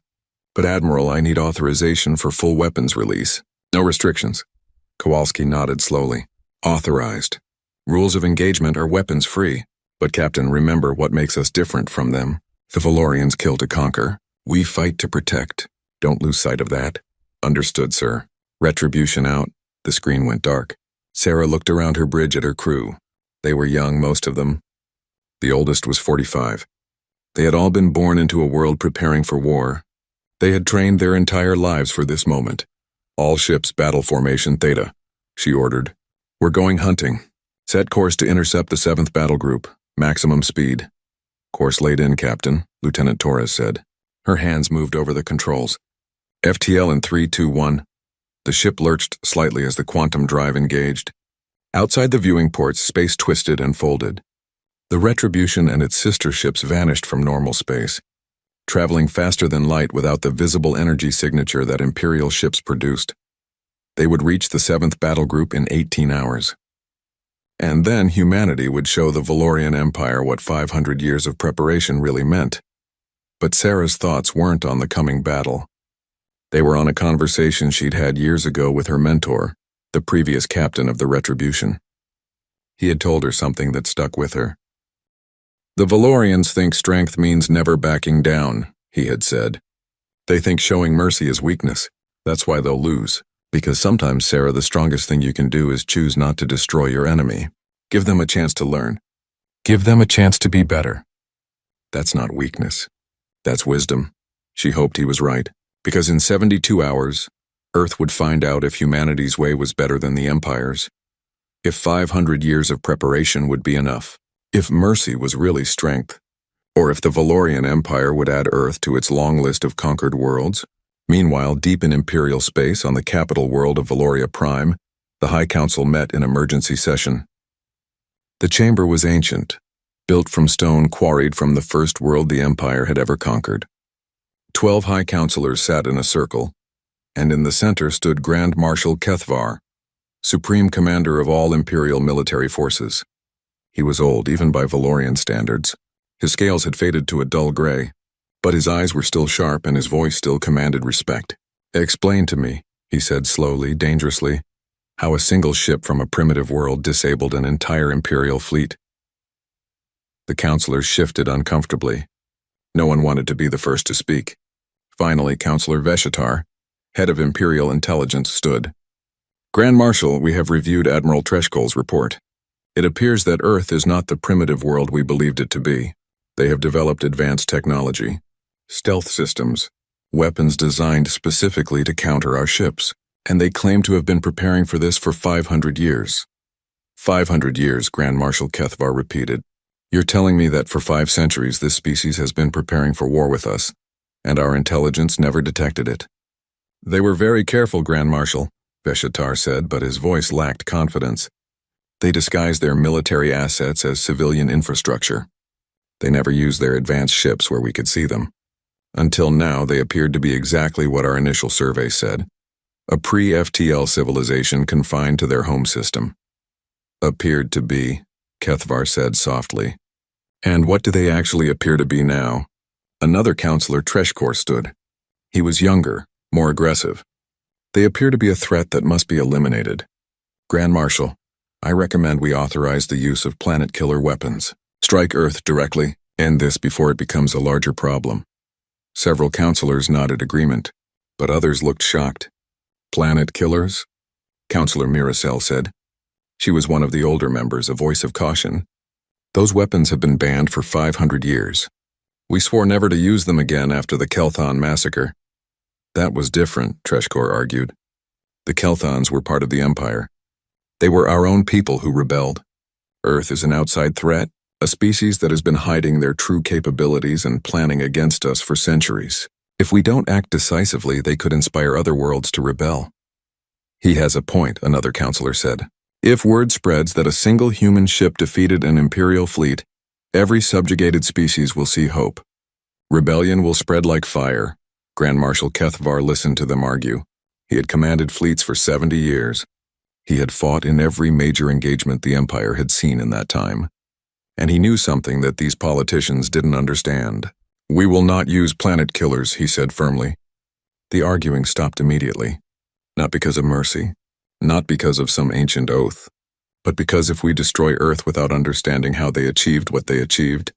But Admiral, I need authorization for full weapons release. No restrictions. Kowalski nodded slowly. Authorized. Rules of engagement are weapons free. But Captain, remember what makes us different from them. The Valorians kill to conquer. We fight to protect. Don't lose sight of that. Understood, sir. Retribution out. The screen went dark. Sarah looked around her bridge at her crew. They were young, most of them. The oldest was 45. They had all been born into a world preparing for war. They had trained their entire lives for this moment. All ships battle formation Theta, she ordered. We're going hunting. Set course to intercept the 7th battle group. Maximum speed. Course laid in, Captain, Lieutenant Torres said. Her hands moved over the controls. FTL in 3, 2, 1. The ship lurched slightly as the quantum drive engaged. Outside the viewing ports, space twisted and folded. The Retribution and its sister ships vanished from normal space, traveling faster than light without the visible energy signature that Imperial ships produced. They would reach the 7th battle group in 18 hours. And then humanity would show the Valorian Empire what 500 years of preparation really meant. But Sarah's thoughts weren't on the coming battle. They were on a conversation she'd had years ago with her mentor, the previous captain of the Retribution. He had told her something that stuck with her. The Valorians think strength means never backing down, he had said. They think showing mercy is weakness. That's why they'll lose. Because sometimes, Sarah, the strongest thing you can do is choose not to destroy your enemy. Give them a chance to learn. Give them a chance to be better. That's not weakness. That's wisdom. She hoped he was right. Because in 72 hours, Earth would find out if humanity's way was better than the Empire's. If 500 years of preparation would be enough. If mercy was really strength. Or if the Valorian Empire would add Earth to its long list of conquered worlds. Meanwhile, deep in Imperial space on the capital world of Valoria Prime, the High Council met in emergency session. The chamber was ancient, built from stone quarried from the first world the Empire had ever conquered. 12 High Councilors sat in a circle, and in the center stood Grand Marshal Kethvar, Supreme Commander of all Imperial military forces. He was old, even by Valorian standards. His scales had faded to a dull gray, but his eyes were still sharp and his voice still commanded respect. Explain to me, he said slowly, dangerously, how a single ship from a primitive world disabled an entire Imperial fleet. The councilors shifted uncomfortably. No one wanted to be the first to speak. Finally, Councilor Veshitar, head of Imperial Intelligence, stood. Grand Marshal, we have reviewed Admiral Treshkol's report. It appears that Earth is not the primitive world we believed it to be. They have developed advanced technology, stealth systems, weapons designed specifically to counter our ships, and they claim to have been preparing for this for 500 years. 500 years, Grand Marshal Kethvar repeated. You're telling me that for 5 centuries this species has been preparing for war with us, and our intelligence never detected it. They were very careful, Grand Marshal, Veshitar said, but his voice lacked confidence. They disguised their military assets as civilian infrastructure. They never used their advanced ships where we could see them. Until now, they appeared to be exactly what our initial survey said. A pre-FTL civilization confined to their home system. Appeared to be, Kethvar said softly. And what do they actually appear to be now? Another counselor, Treshkor, stood. He was younger, more aggressive. They appear to be a threat that must be eliminated. Grand Marshal, I recommend we authorize the use of planet-killer weapons. Strike Earth directly. End this before it becomes a larger problem. Several counselors nodded agreement, but others looked shocked. Planet killers? Counselor Miracel said. She was one of the older members, a voice of caution. Those weapons have been banned for 500 years. We swore never to use them again after the Kelthon massacre. That was different, Treshkor argued. The Kelthons were part of the Empire. They were our own people who rebelled. Earth is an outside threat, a species that has been hiding their true capabilities and planning against us for centuries. If we don't act decisively, they could inspire other worlds to rebel. He has a point, another counselor said. If word spreads that a single human ship defeated an Imperial fleet, every subjugated species will see hope. Rebellion will spread like fire. Grand Marshal Kethvar listened to them argue. He had commanded fleets for 70 years. He had fought in every major engagement the Empire had seen in that time. And he knew something that these politicians didn't understand. We will not use planet killers, he said firmly. The arguing stopped immediately. Not because of mercy, not because of some ancient oath, but because if we destroy Earth without understanding how they achieved what they achieved,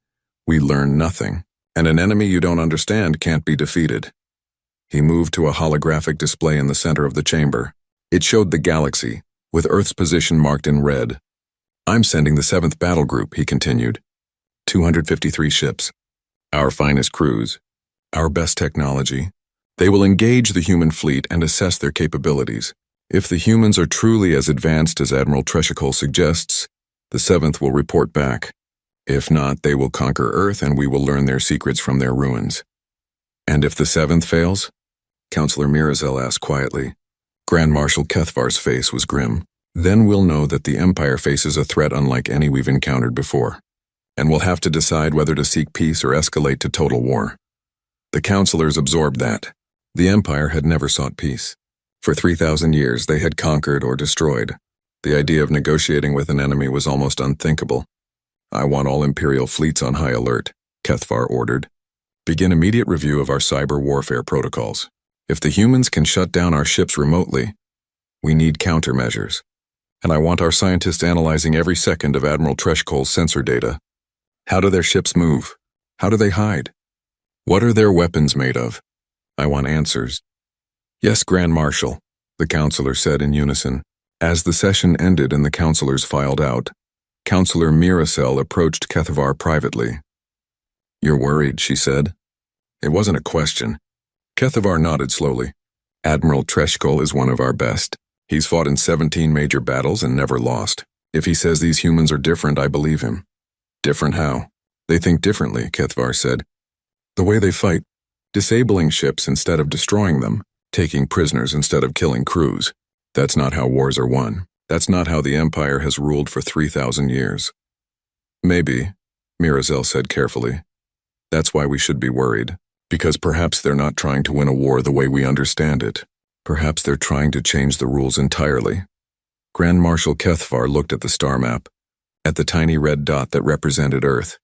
we learn nothing, and an enemy you don't understand can't be defeated. He moved to a holographic display in the center of the chamber. It showed the galaxy, with Earth's position marked in red. I'm sending the 7th Battle Group, he continued. 253 ships. Our finest crews. Our best technology. They will engage the human fleet and assess their capabilities. If the humans are truly as advanced as Admiral Treshkol suggests, the 7th will report back. If not, they will conquer Earth and we will learn their secrets from their ruins. And if the 7th fails? Counselor Mirazel asked quietly. Grand Marshal Kethvar's face was grim. Then we'll know that the Empire faces a threat unlike any we've encountered before. And we'll have to decide whether to seek peace or escalate to total war. The counselors absorbed that. The Empire had never sought peace. For 3,000 years they had conquered or destroyed. The idea of negotiating with an enemy was almost unthinkable. I want all Imperial fleets on high alert, Kethvar ordered. Begin immediate review of our cyber warfare protocols. If the humans can shut down our ships remotely, we need countermeasures. And I want our scientists analyzing every second of Admiral Treshkol's sensor data. How do their ships move? How do they hide? What are their weapons made of? I want answers. Yes, Grand Marshal, the counselor said in unison. As the session ended and the counselors filed out, Counselor Miracel approached Kethvar privately. You're worried, she said. It wasn't a question. Kethvar nodded slowly. Admiral Treshkol is one of our best. He's fought in 17 major battles and never lost. If he says these humans are different, I believe him. Different how? They think differently, Kethvar said. The way they fight, disabling ships instead of destroying them, taking prisoners instead of killing crews. That's not how wars are won. That's not how the Empire has ruled for 3,000 years. Maybe, Mirazel said carefully. That's why we should be worried. Because perhaps they're not trying to win a war the way we understand it. Perhaps they're trying to change the rules entirely. Grand Marshal Kethvar looked at the star map, at the tiny red dot that represented Earth.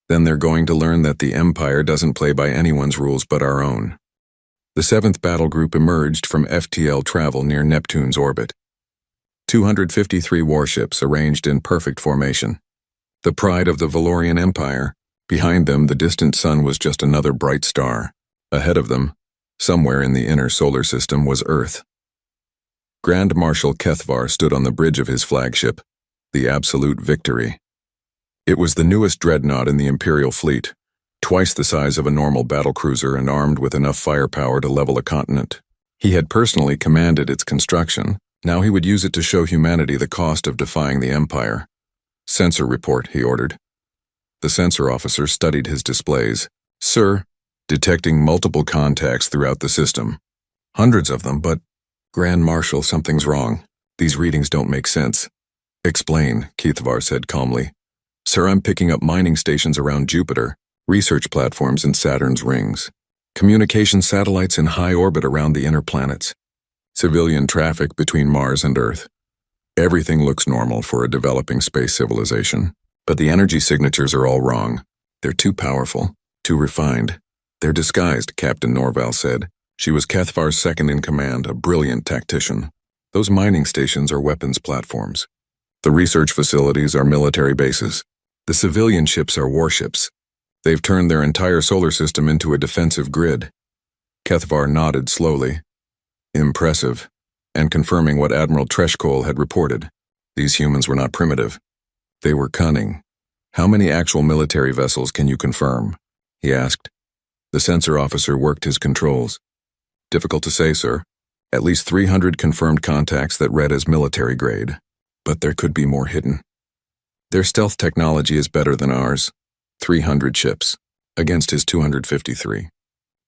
Then they're going to learn that the Empire doesn't play by anyone's rules but our own. The 7th Battle Group emerged from FTL travel near Neptune's orbit. 253 warships arranged in perfect formation. The pride of the Valorian Empire. Behind them, the distant sun was just another bright star. Ahead of them, somewhere in the inner solar system, was Earth. Grand Marshal Kethvar stood on the bridge of his flagship, the Absolute Victory. It was the newest dreadnought in the Imperial fleet, twice the size of a normal battlecruiser and armed with enough firepower to level a continent. He had personally commanded its construction. Now he would use it to show humanity the cost of defying the Empire. Sensor report, he ordered. The sensor officer studied his displays. Sir, detecting multiple contacts throughout the system. Hundreds of them, but Grand Marshal, something's wrong. These readings don't make sense. Explain, Kethvar said calmly. Sir, I'm picking up mining stations around Jupiter, research platforms in Saturn's rings, communication satellites in high orbit around the inner planets, civilian traffic between Mars and Earth. Everything looks normal for a developing space civilization. But the energy signatures are all wrong. They're too powerful, too refined. They're disguised, Captain Norval said. She was Kethvar's second in command, a brilliant tactician. Those mining stations are weapons platforms. The research facilities are military bases. The civilian ships are warships. They've turned their entire solar system into a defensive grid. Kethvar nodded slowly. Impressive, and confirming what Admiral Treshkol had reported. These humans were not primitive. They were cunning. How many actual military vessels can you confirm? He asked. The sensor officer worked his controls. Difficult to say, sir. At least 300 confirmed contacts that read as military grade. But there could be more hidden. Their stealth technology is better than ours. 300 ships, against his 253.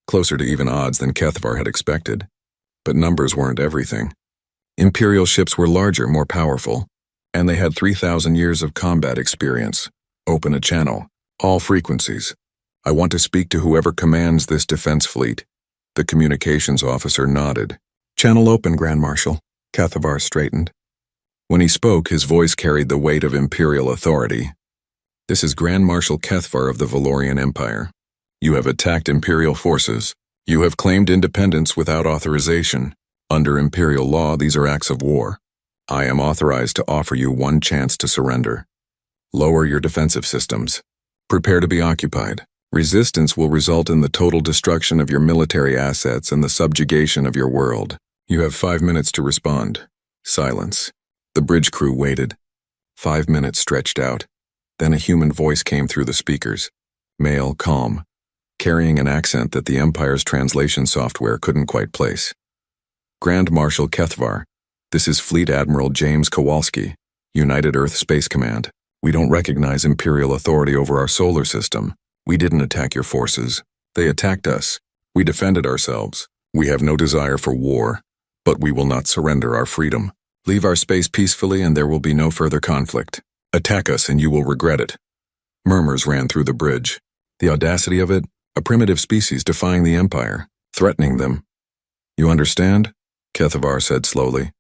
Closer to even odds than Kethvar had expected. But numbers weren't everything. Imperial ships were larger, more powerful, and they had 3,000 years of combat experience. Open a channel, all frequencies. I want to speak to whoever commands this defense fleet. The communications officer nodded. Channel open, Grand Marshal. Kethvar straightened. When he spoke, his voice carried the weight of Imperial authority. This is Grand Marshal Kethvar of the Valorian Empire. You have attacked Imperial forces. You have claimed independence without authorization. Under Imperial law, these are acts of war. I am authorized to offer you one chance to surrender. Lower your defensive systems. Prepare to be occupied. Resistance will result in the total destruction of your military assets and the subjugation of your world. You have 5 minutes to respond. Silence. The bridge crew waited. 5 minutes stretched out. Then a human voice came through the speakers. Male, calm, carrying an accent that the Empire's translation software couldn't quite place. Grand Marshal Kethvar, this is Fleet Admiral James Kowalski, United Earth Space Command. We don't recognize Imperial authority over our solar system. We didn't attack your forces. They attacked us. We defended ourselves. We have no desire for war, but we will not surrender our freedom. Leave our space peacefully and there will be no further conflict. Attack us and you will regret it. Murmurs ran through the bridge. The audacity of it, a primitive species defying the Empire, threatening them. You understand? Kethvar said slowly.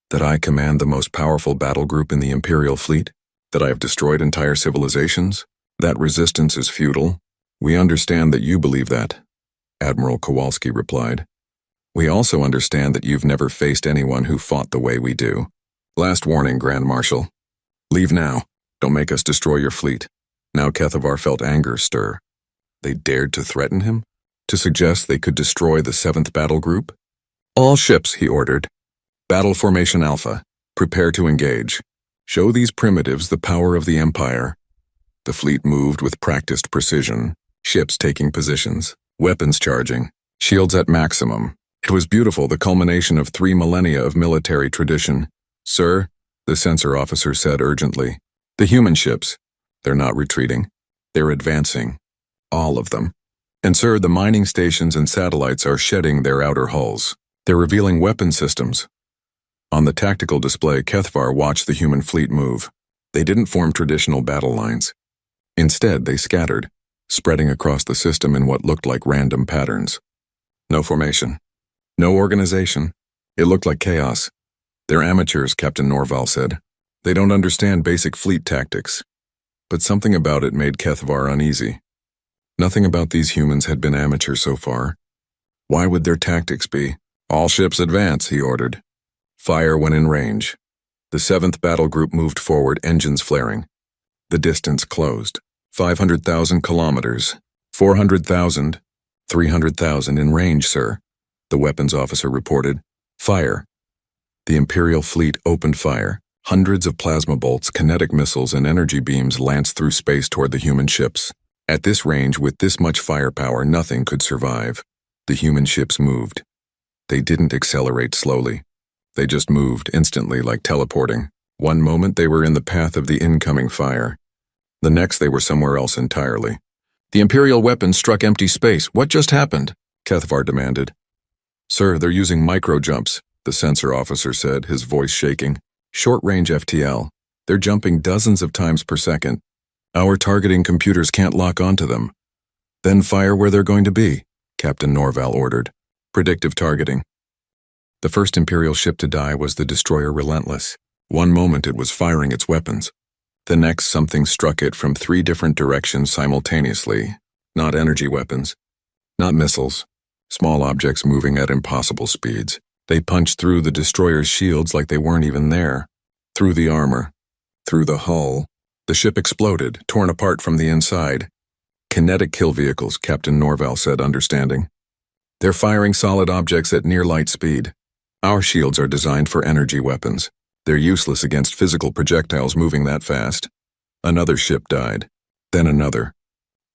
That I command the most powerful battle group in the Imperial fleet? That I have destroyed entire civilizations? That resistance is futile? We understand that you believe that, Admiral Kowalski replied. We also understand that you've never faced anyone who fought the way we do. Last warning, Grand Marshal. Leave now. Don't make us destroy your fleet. Now Kethvar felt anger stir. They dared to threaten him? To suggest they could destroy the 7th Battle Group? All ships, he ordered. Battle Formation Alpha. Prepare to engage. Show these primitives the power of the Empire. The fleet moved with practiced precision. Ships taking positions. Weapons charging. Shields at maximum. It was beautiful, the culmination of 3 millennia of military tradition. Sir, the sensor officer said urgently. The human ships. They're not retreating. They're advancing. All of them. And sir, the mining stations and satellites are shedding their outer hulls. They're revealing weapon systems. On the tactical display, Kethvar watched the human fleet move. They didn't form traditional battle lines. Instead, they scattered, spreading across the system in what looked like random patterns. No formation. No organization. It looked like chaos. They're amateurs, Captain Norval said. They don't understand basic fleet tactics. But something about it made Kethvar uneasy. Nothing about these humans had been amateur so far. Why would their tactics be? All ships advance, he ordered. Fire when in range. The 7th Battle Group moved forward, engines flaring. The distance closed. 500,000 kilometers. 400,000. 300,000 in range, sir, the weapons officer reported. Fire. The Imperial fleet opened fire. Hundreds of plasma bolts, kinetic missiles, and energy beams lanced through space toward the human ships. At this range, with this much firepower, nothing could survive. The human ships moved. They didn't accelerate slowly. They just moved instantly, like teleporting. One moment they were in the path of the incoming fire. The next they were somewhere else entirely. The Imperial weapons struck empty space. What just happened? Kethvar demanded. Sir, they're using micro-jumps, the sensor officer said, his voice shaking. Short-range FTL. They're jumping dozens of times per second. Our targeting computers can't lock onto them. Then fire where they're going to be, Captain Norval ordered. Predictive targeting. The first Imperial ship to die was the destroyer Relentless. One moment it was firing its weapons. The next something struck it from 3 different directions simultaneously. Not energy weapons. Not missiles. Small objects moving at impossible speeds. They punched through the destroyer's shields like they weren't even there. Through the armor. Through the hull. The ship exploded, torn apart from the inside. Kinetic kill vehicles, Captain Norval said, understanding. They're firing solid objects at near light speed. Our shields are designed for energy weapons. They're useless against physical projectiles moving that fast. Another ship died. Then another.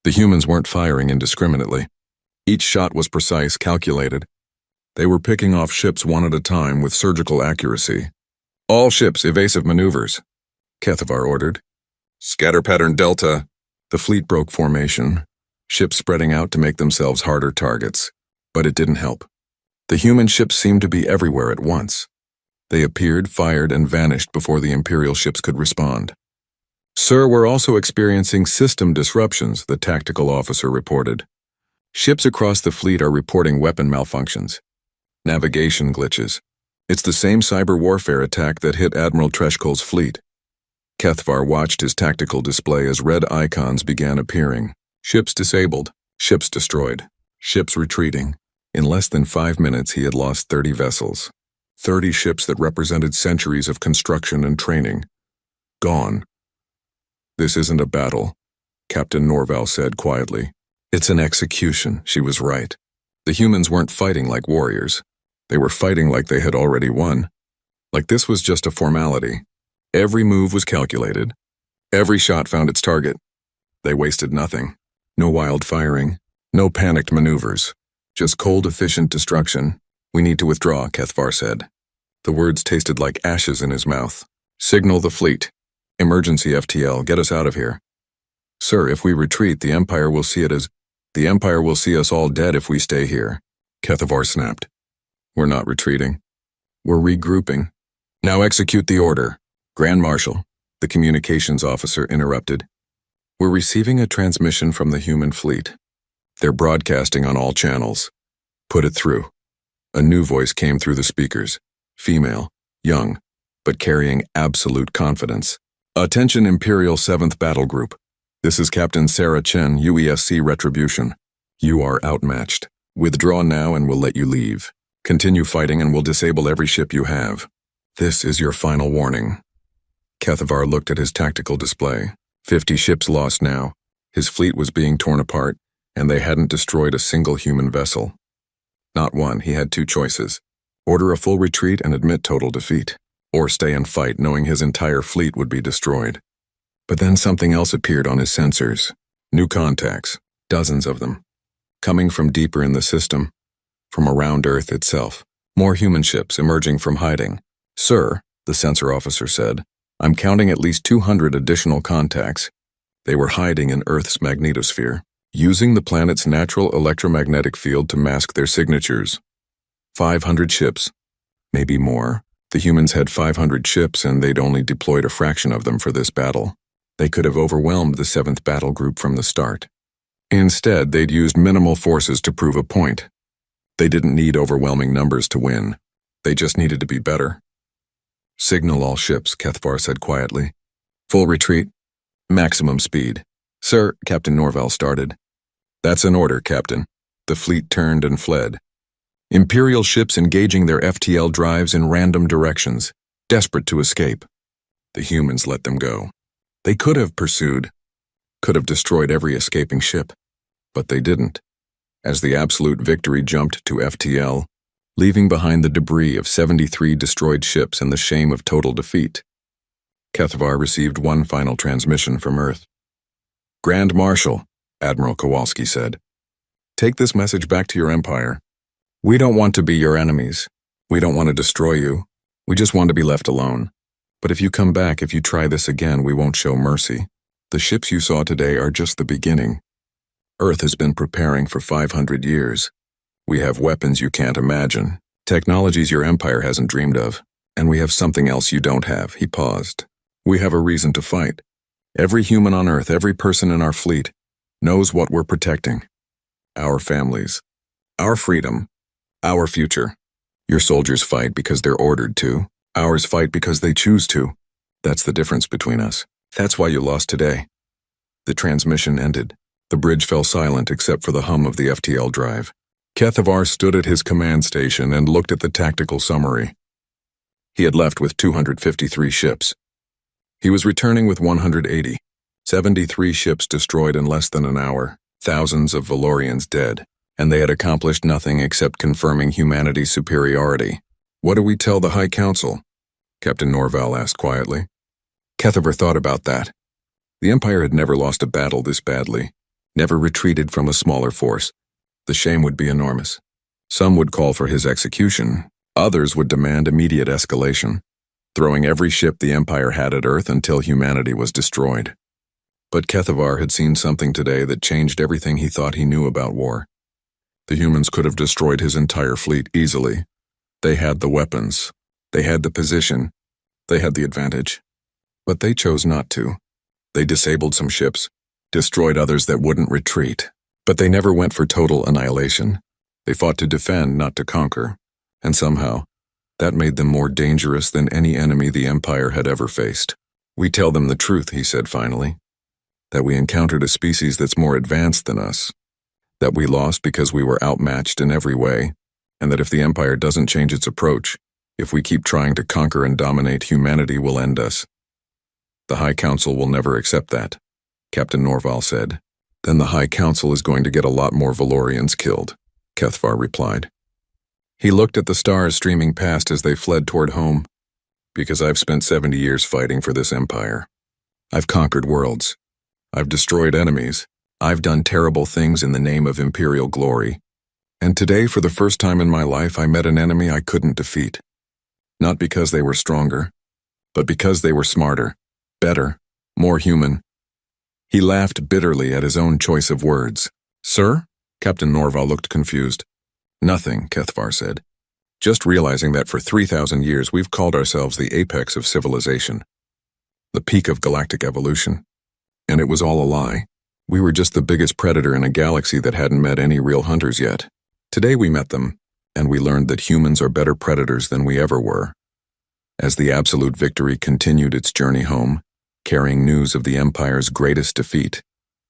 The humans weren't firing indiscriminately. Each shot was precise, calculated. They were picking off ships one at a time with surgical accuracy. All ships, evasive maneuvers, Kethavar ordered. Scatter pattern Delta. The fleet broke formation, ships spreading out to make themselves harder targets. But it didn't help. The human ships seemed to be everywhere at once. They appeared, fired, and vanished before the Imperial ships could respond. Sir, we're also experiencing system disruptions, the tactical officer reported. Ships across the fleet are reporting weapon malfunctions. Navigation glitches. It's the same cyber warfare attack that hit Admiral Treshkol's fleet. Kethavar watched his tactical display as red icons began appearing. Ships disabled, ships destroyed, ships retreating. In less than 5 minutes, he had lost 30 vessels. 30 ships that represented centuries of construction and training. Gone. This isn't a battle, Captain Norval said quietly. It's an execution. She was right. The humans weren't fighting like warriors. They were fighting like they had already won. Like this was just a formality. Every move was calculated. Every shot found its target. They wasted nothing. No wild firing. No panicked maneuvers. Just cold, efficient destruction. We need to withdraw, Kethavar said. The words tasted like ashes in his mouth. Signal the fleet. Emergency FTL, get us out of here. Sir, if we retreat, the Empire will see us all dead if we stay here, Kethavar snapped. We're not retreating. We're regrouping. Now execute the order. Grand Marshal, the communications officer interrupted. We're receiving a transmission from the human fleet. They're broadcasting on all channels. Put it through. A new voice came through the speakers. Female, young, but carrying absolute confidence. Attention Imperial 7th Battle Group. This is Captain Sarah Chen, UESC Retribution. You are outmatched. Withdraw now and we'll let you leave. Continue fighting and we'll disable every ship you have. This is your final warning. Kethavar looked at his tactical display. 50 ships lost now. His fleet was being torn apart, and they hadn't destroyed a single human vessel. Not one. He had two choices. Order a full retreat and admit total defeat, or stay and fight knowing his entire fleet would be destroyed. But then something else appeared on his sensors. New contacts, dozens of them. Coming from deeper in the system, from around Earth itself. More human ships emerging from hiding. Sir, the sensor officer said, I'm counting at least 200 additional contacts. They were hiding in Earth's magnetosphere, using the planet's natural electromagnetic field to mask their signatures. 500 ships, maybe more. The humans had 500 ships and they'd only deployed a fraction of them for this battle. They could have overwhelmed the 7th Battle Group from the start. Instead, they'd used minimal forces to prove a point. They didn't need overwhelming numbers to win. They just needed to be better. Signal all ships, Kethavar said quietly. Full retreat. Maximum speed. Sir, Captain Norval started. That's an order, Captain. The fleet turned and fled. Imperial ships engaging their FTL drives in random directions, desperate to escape. The humans let them go. They could have pursued, could have destroyed every escaping ship, but they didn't. As the absolute victory jumped to FTL, leaving behind the debris of 73 destroyed ships and the shame of total defeat. Kethavar received one final transmission from Earth. Grand Marshal, Admiral Kowalski said, take this message back to your Empire. We don't want to be your enemies. We don't want to destroy you. We just want to be left alone. But if you come back, if you try this again, we won't show mercy. The ships you saw today are just the beginning. Earth has been preparing for 500 years. We have weapons you can't imagine, technologies your Empire hasn't dreamed of, and we have something else you don't have. He paused. We have a reason to fight. Every human on Earth, every person in our fleet, knows what we're protecting. Our families, our freedom, our future. Your soldiers fight because they're ordered to. Ours fight because they choose to. That's the difference between us. That's why you lost today. The transmission ended. The bridge fell silent except for the hum of the FTL drive. Kethavar stood at his command station and looked at the tactical summary. He had left with 253 ships. He was returning with 180. 73 ships destroyed in less than an hour, thousands of Valorians dead, and they had accomplished nothing except confirming humanity's superiority. "What do we tell the High Council?" Captain Norval asked quietly. Kethavar thought about that. The Empire had never lost a battle this badly, never retreated from a smaller force. The shame would be enormous. Some would call for his execution. Others would demand immediate escalation, throwing every ship the Empire had at Earth until humanity was destroyed. But Kethavar had seen something today that changed everything he thought he knew about war. The humans could have destroyed his entire fleet easily. They had the weapons. They had the position. They had the advantage. But they chose not to. They disabled some ships, destroyed others that wouldn't retreat. But they never went for total annihilation. They fought to defend, not to conquer. And somehow, that made them more dangerous than any enemy the Empire had ever faced. "We tell them the truth," he said finally. "That we encountered a species that's more advanced than us. That we lost because we were outmatched in every way. And that if the Empire doesn't change its approach, if we keep trying to conquer and dominate, humanity will end us. The High Council will never accept that," Captain Norval said. "Then the High Council is going to get a lot more Valorians killed," Kethavar replied. He looked at the stars streaming past as they fled toward home. "Because I've spent 70 years fighting for this Empire. I've conquered worlds. I've destroyed enemies. I've done terrible things in the name of Imperial glory. And today, for the first time in my life, I met an enemy I couldn't defeat. Not because they were stronger, but because they were smarter, better, more human." He laughed bitterly at his own choice of words. "Sir?" Captain Norval looked confused. "Nothing," Kethavar said. "Just realizing that for 3,000 years we've called ourselves the apex of civilization. The peak of galactic evolution. And it was all a lie. We were just the biggest predator in a galaxy that hadn't met any real hunters yet. Today we met them, and we learned that humans are better predators than we ever were." As the absolute victory continued its journey home, carrying news of the Empire's greatest defeat,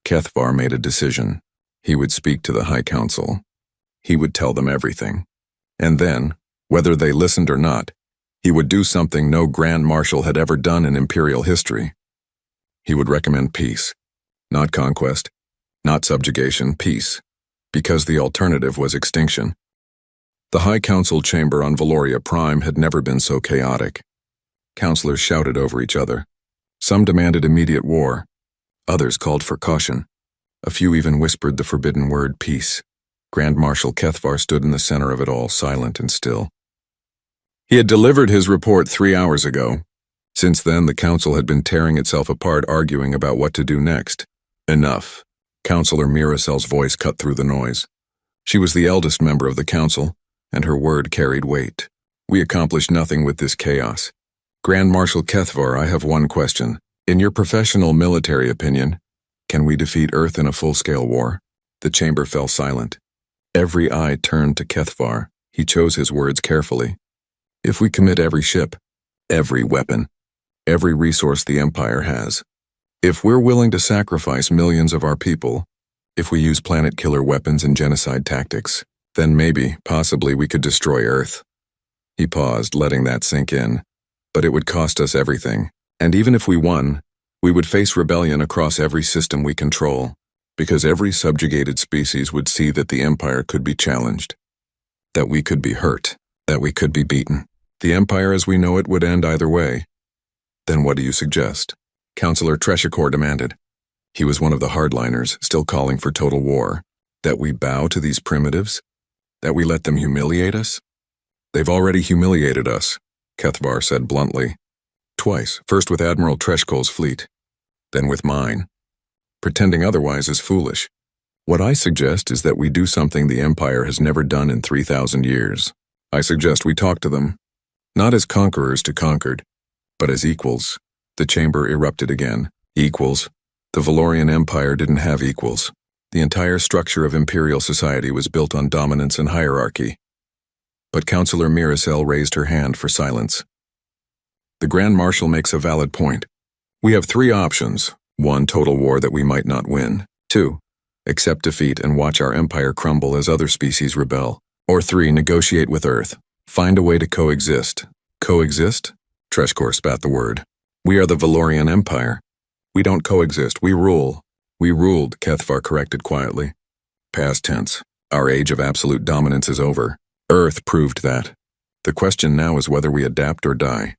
Kethavar made a decision. He would speak to the High Council. He would tell them everything. And then, whether they listened or not, he would do something no Grand Marshal had ever done in Imperial history. He would recommend peace. Not conquest, not subjugation, peace. Because the alternative was extinction. The High Council chamber on Valoria Prime had never been so chaotic. Councilors shouted over each other. Some demanded immediate war. Others called for caution. A few even whispered the forbidden word, peace. Grand Marshal Kethavar stood in the center of it all, silent and still. He had delivered his report 3 hours ago. Since then, the council had been tearing itself apart, arguing about what to do next. "Enough." Councillor Miracel's voice cut through the noise. She was the eldest member of the council, and her word carried weight. "We accomplished nothing with this chaos. Grand Marshal Kethavar, I have one question. In your professional military opinion, can we defeat Earth in a full-scale war?" The chamber fell silent. Every eye turned to Kethavar. He chose his words carefully. "If we commit every ship, every weapon, every resource the Empire has, if we're willing to sacrifice millions of our people, if we use planet-killer weapons and genocide tactics, then maybe, possibly, we could destroy Earth." He paused, letting that sink in. "But it would cost us everything. And even if we won, we would face rebellion across every system we control, because every subjugated species would see that the Empire could be challenged, that we could be hurt, that we could be beaten. The Empire as we know it would end either way." "Then what do you suggest?" Councillor Treshikor demanded. He was one of the hardliners, still calling for total war. "That we bow to these primitives? That we let them humiliate us?" "They've already humiliated us," Kethavar said bluntly. "Twice, first with Admiral Treshkol's fleet, then with mine. Pretending otherwise is foolish. What I suggest is that we do something the Empire has never done in 3,000 years. I suggest we talk to them. Not as conquerors to conquered, but as equals." The chamber erupted again. Equals? The Valorian Empire didn't have equals. The entire structure of imperial society was built on dominance and hierarchy. But Councillor Miracel raised her hand for silence. "The Grand Marshal makes a valid point. We have 3 options. 1, total war that we might not win. 2, Accept defeat and watch our empire crumble as other species rebel. Or 3. Negotiate with Earth. Find a way to coexist. Coexist? Treshkor spat the word. We are the Valorian Empire. We don't coexist, we rule. We ruled, Kethvar corrected quietly. Past tense. Our age of absolute dominance is over. Earth proved that. The question now is whether we adapt or die.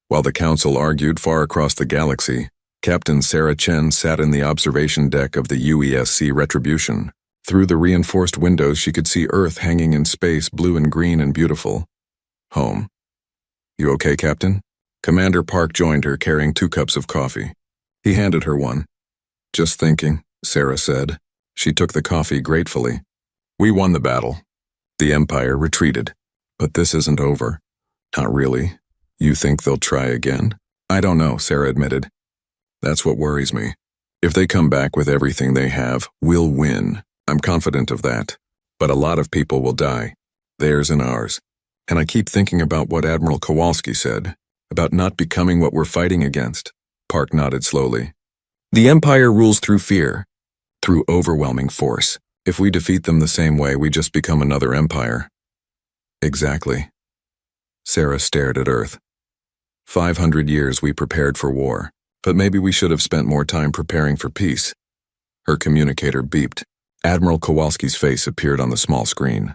While the council argued far across the galaxy, Captain Sarah Chen sat in the observation deck of the UESC Retribution. Through the reinforced windows she could see Earth hanging in space, blue and green and beautiful. Home. You okay, Captain? Commander Park joined her, carrying 2 cups of coffee. He handed her one. Just thinking, Sarah said. She took the coffee gratefully. We won the battle. The Empire retreated. But this isn't over. Not really. You think they'll try again? I don't know, Sarah admitted. That's what worries me. If they come back with everything they have, we'll win. I'm confident of that. But a lot of people will die. Theirs and ours. And I keep thinking about what Admiral Kowalski said, about not becoming what we're fighting against. Park nodded slowly. The Empire rules through fear, through overwhelming force. If we defeat them the same way, we just become another empire. Exactly. Sarah stared at Earth. 500 years we prepared for war, but maybe we should have spent more time preparing for peace. Her communicator beeped. Admiral Kowalski's face appeared on the small screen.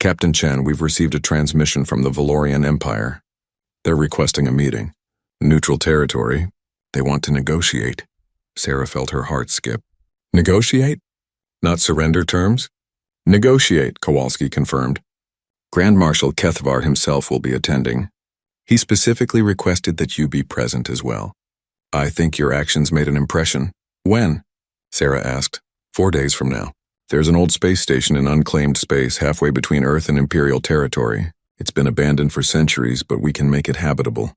Captain Chen, we've received a transmission from the Valorian Empire. They're requesting a meeting. Neutral territory. They want to negotiate. Sarah felt her heart skip. Negotiate? Not surrender terms? Negotiate, Kowalski confirmed. Grand Marshal Kethvar himself will be attending. He specifically requested that you be present as well. I think your actions made an impression. When? Sarah asked. 4 days from now. There's an old space station in unclaimed space halfway between Earth and Imperial territory. It's been abandoned for centuries, but we can make it habitable.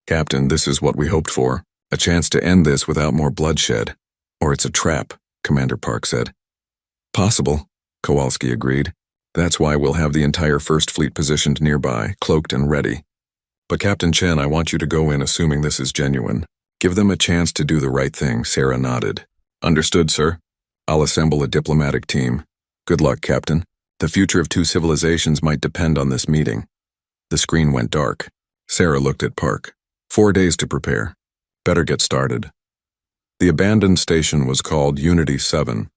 Captain, this is what we hoped for. A chance to end this without more bloodshed. Or it's a trap, Commander Park said. Possible, Kowalski agreed. That's why we'll have the entire First Fleet positioned nearby, cloaked and ready. But Captain Chen, I want you to go in assuming this is genuine. Give them a chance to do the right thing, Sarah nodded. Understood, sir. I'll assemble a diplomatic team. Good luck, Captain. The future of 2 civilizations might depend on this meeting. The screen went dark. Sarah looked at Park. 4 days to prepare. Better get started. The abandoned station was called Unity 7.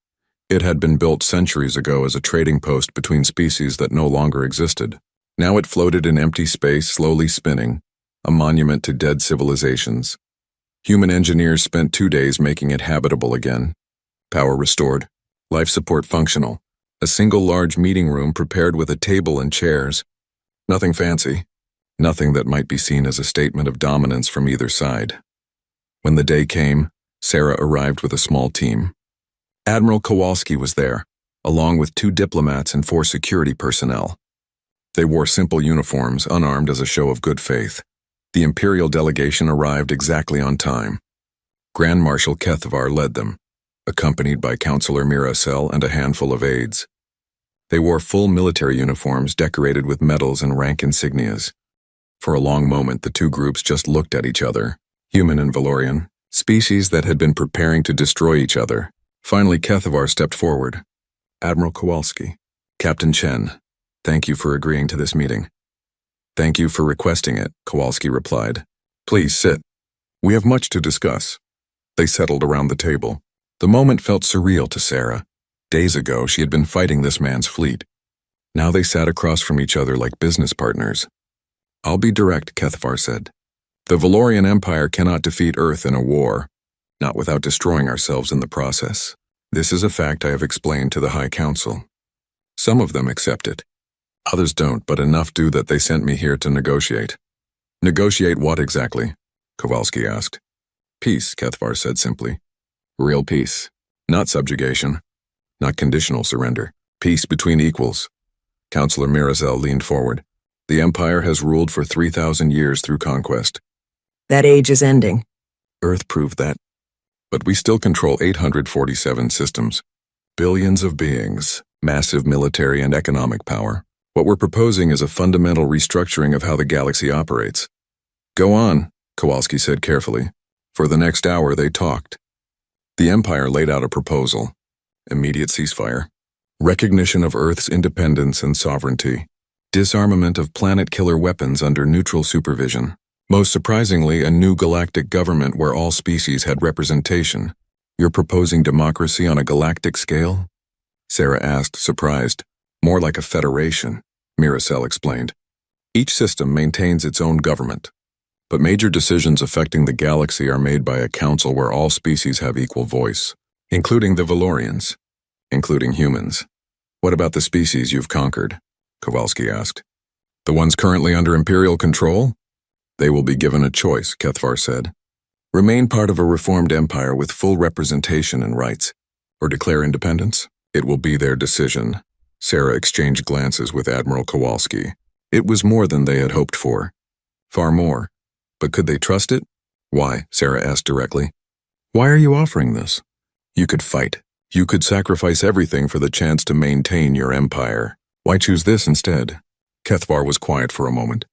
It had been built centuries ago as a trading post between species that no longer existed. Now it floated in empty space, slowly spinning, a monument to dead civilizations. Human engineers spent 2 days making it habitable again. Power restored, life support functional, a single large meeting room prepared with a table and chairs. Nothing fancy, nothing that might be seen as a statement of dominance from either side. When the day came, Sarah arrived with a small team. Admiral Kowalski was there, along with 2 diplomats and 4 security personnel. They wore simple uniforms, unarmed as a show of good faith. The Imperial delegation arrived exactly on time. Grand Marshal Kethvar led them, accompanied by Councillor Miracel and a handful of aides. They wore full military uniforms decorated with medals and rank insignias. For a long moment, the 2 groups just looked at each other, human and Valorian, species that had been preparing to destroy each other. Finally, Kethvar stepped forward. Admiral Kowalski, Captain Chen, thank you for agreeing to this meeting. Thank you for requesting it, Kowalski replied. Please sit. We have much to discuss. They settled around the table. The moment felt surreal to Sarah. Days ago, she had been fighting this man's fleet. Now they sat across from each other like business partners. I'll be direct, Kethvar said. The Valorian Empire cannot defeat Earth in a war, not without destroying ourselves in the process. This is a fact I have explained to the High Council. Some of them accept it. Others don't, but enough do that they sent me here to negotiate. Negotiate what exactly? Kowalski asked. Peace, Kethvar said simply. Real peace. Not subjugation. Not conditional surrender. Peace between equals. Councillor Miracel leaned forward. The Empire has ruled for 3,000 years through conquest. That age is ending. Earth proved that. But we still control 847 systems. Billions of beings, massive military and economic power. What we're proposing is a fundamental restructuring of how the galaxy operates. Go on, Kowalski said carefully. For the next hour they talked. The Empire laid out a proposal. Immediate ceasefire. Recognition of Earth's independence and sovereignty. Disarmament of planet-killer weapons under neutral supervision. Most surprisingly, a new galactic government where all species had representation. You're proposing democracy on a galactic scale? Sarah asked, surprised. More like a federation, Miracel explained. Each system maintains its own government, but major decisions affecting the galaxy are made by a council where all species have equal voice, including the Valorians, including humans. What about the species you've conquered? Kowalski asked. The ones currently under Imperial control? They will be given a choice, Kethvar said. Remain part of a reformed empire with full representation and rights, or declare independence? It will be their decision. Sarah exchanged glances with Admiral Kowalski. It was more than they had hoped for. Far more. But could they trust it? Why? Sarah asked directly. Why are you offering this? You could fight. You could sacrifice everything for the chance to maintain your empire. Why choose this instead? Kethvar was quiet for a moment.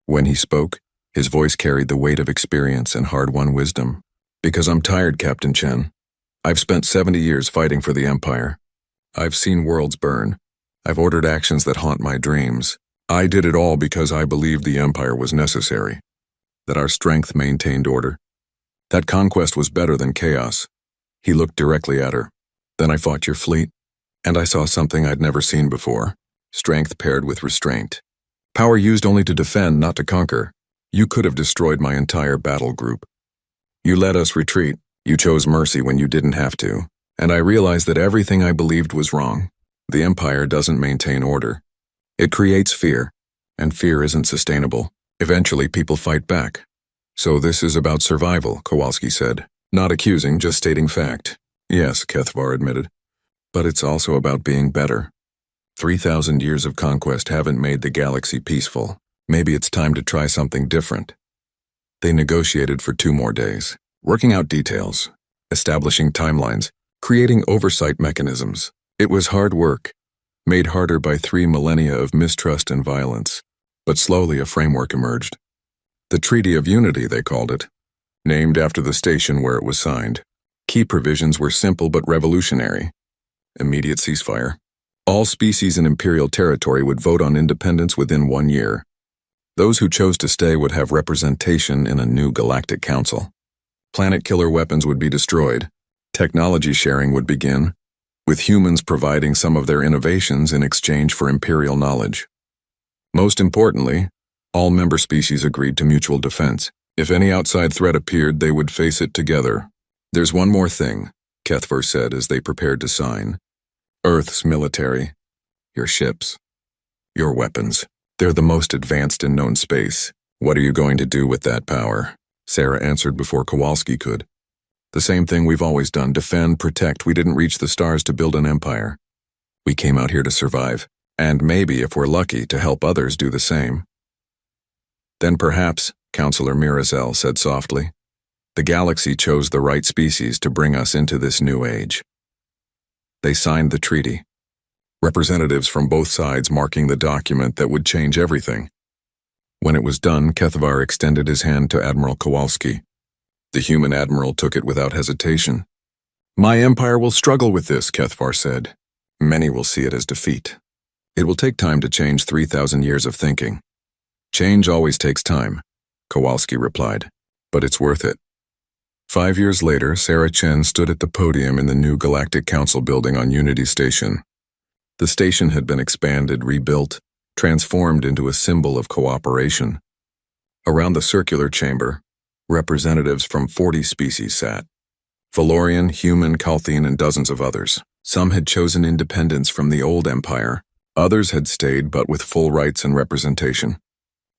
When he spoke, his voice carried the weight of experience and hard-won wisdom. Because I'm tired, Captain Chen. I've spent 70 years fighting for the Empire. I've seen worlds burn. I've ordered actions that haunt my dreams. I did it all because I believed the Empire was necessary, that our strength maintained order. That conquest was better than chaos. He looked directly at her. Then I fought your fleet, and I saw something I'd never seen before. Strength paired with restraint. Power used only to defend, not to conquer. You could have destroyed my entire battle group. You let us retreat. You chose mercy when you didn't have to. And I realized that everything I believed was wrong. The Empire doesn't maintain order. It creates fear, and fear isn't sustainable. Eventually, people fight back. So this is about survival, Kowalski said. Not accusing, just stating fact. Yes, Kethvar admitted. But it's also about being better. 3,000 years of conquest haven't made the galaxy peaceful. Maybe it's time to try something different. They negotiated for 2 more days, working out details, establishing timelines, creating oversight mechanisms. It was hard work, made harder by 3 millennia of mistrust and violence. But slowly a framework emerged. The Treaty of Unity, they called it, named after the station where it was signed. Key provisions were simple but revolutionary. Immediate ceasefire. All species in Imperial territory would vote on independence within 1 year. Those who chose to stay would have representation in a new galactic council. Planet-killer weapons would be destroyed. Technology sharing would begin, with humans providing some of their innovations in exchange for Imperial knowledge. Most importantly, all member species agreed to mutual defense. If any outside threat appeared, they would face it together. There's one more thing, Kethvar said as they prepared to sign. Earth's military. Your ships. Your weapons. They're the most advanced in known space. What are you going to do with that power? Sarah answered before Kowalski could. The same thing we've always done, defend, protect. We didn't reach the stars to build an empire. We came out here to survive, and maybe, if we're lucky, to help others do the same. Then perhaps, Counselor Miracel said softly, the galaxy chose the right species to bring us into this new age. They signed the treaty. Representatives from both sides marking the document that would change everything. When it was done, Kethvar extended his hand to Admiral Kowalski. The human admiral took it without hesitation. My empire will struggle with this, Kethvar said. Many will see it as defeat. It will take time to change 3,000 years of thinking. Change always takes time, Kowalski replied, but it's worth it. 5 years later, Sarah Chen stood at the podium in the new Galactic Council building on Unity Station. The station had been expanded, rebuilt, transformed into a symbol of cooperation. Around the circular chamber, representatives from 40 species sat. Valorian, human, Calthian, and dozens of others. Some had chosen independence from the old empire. Others had stayed, but with full rights and representation.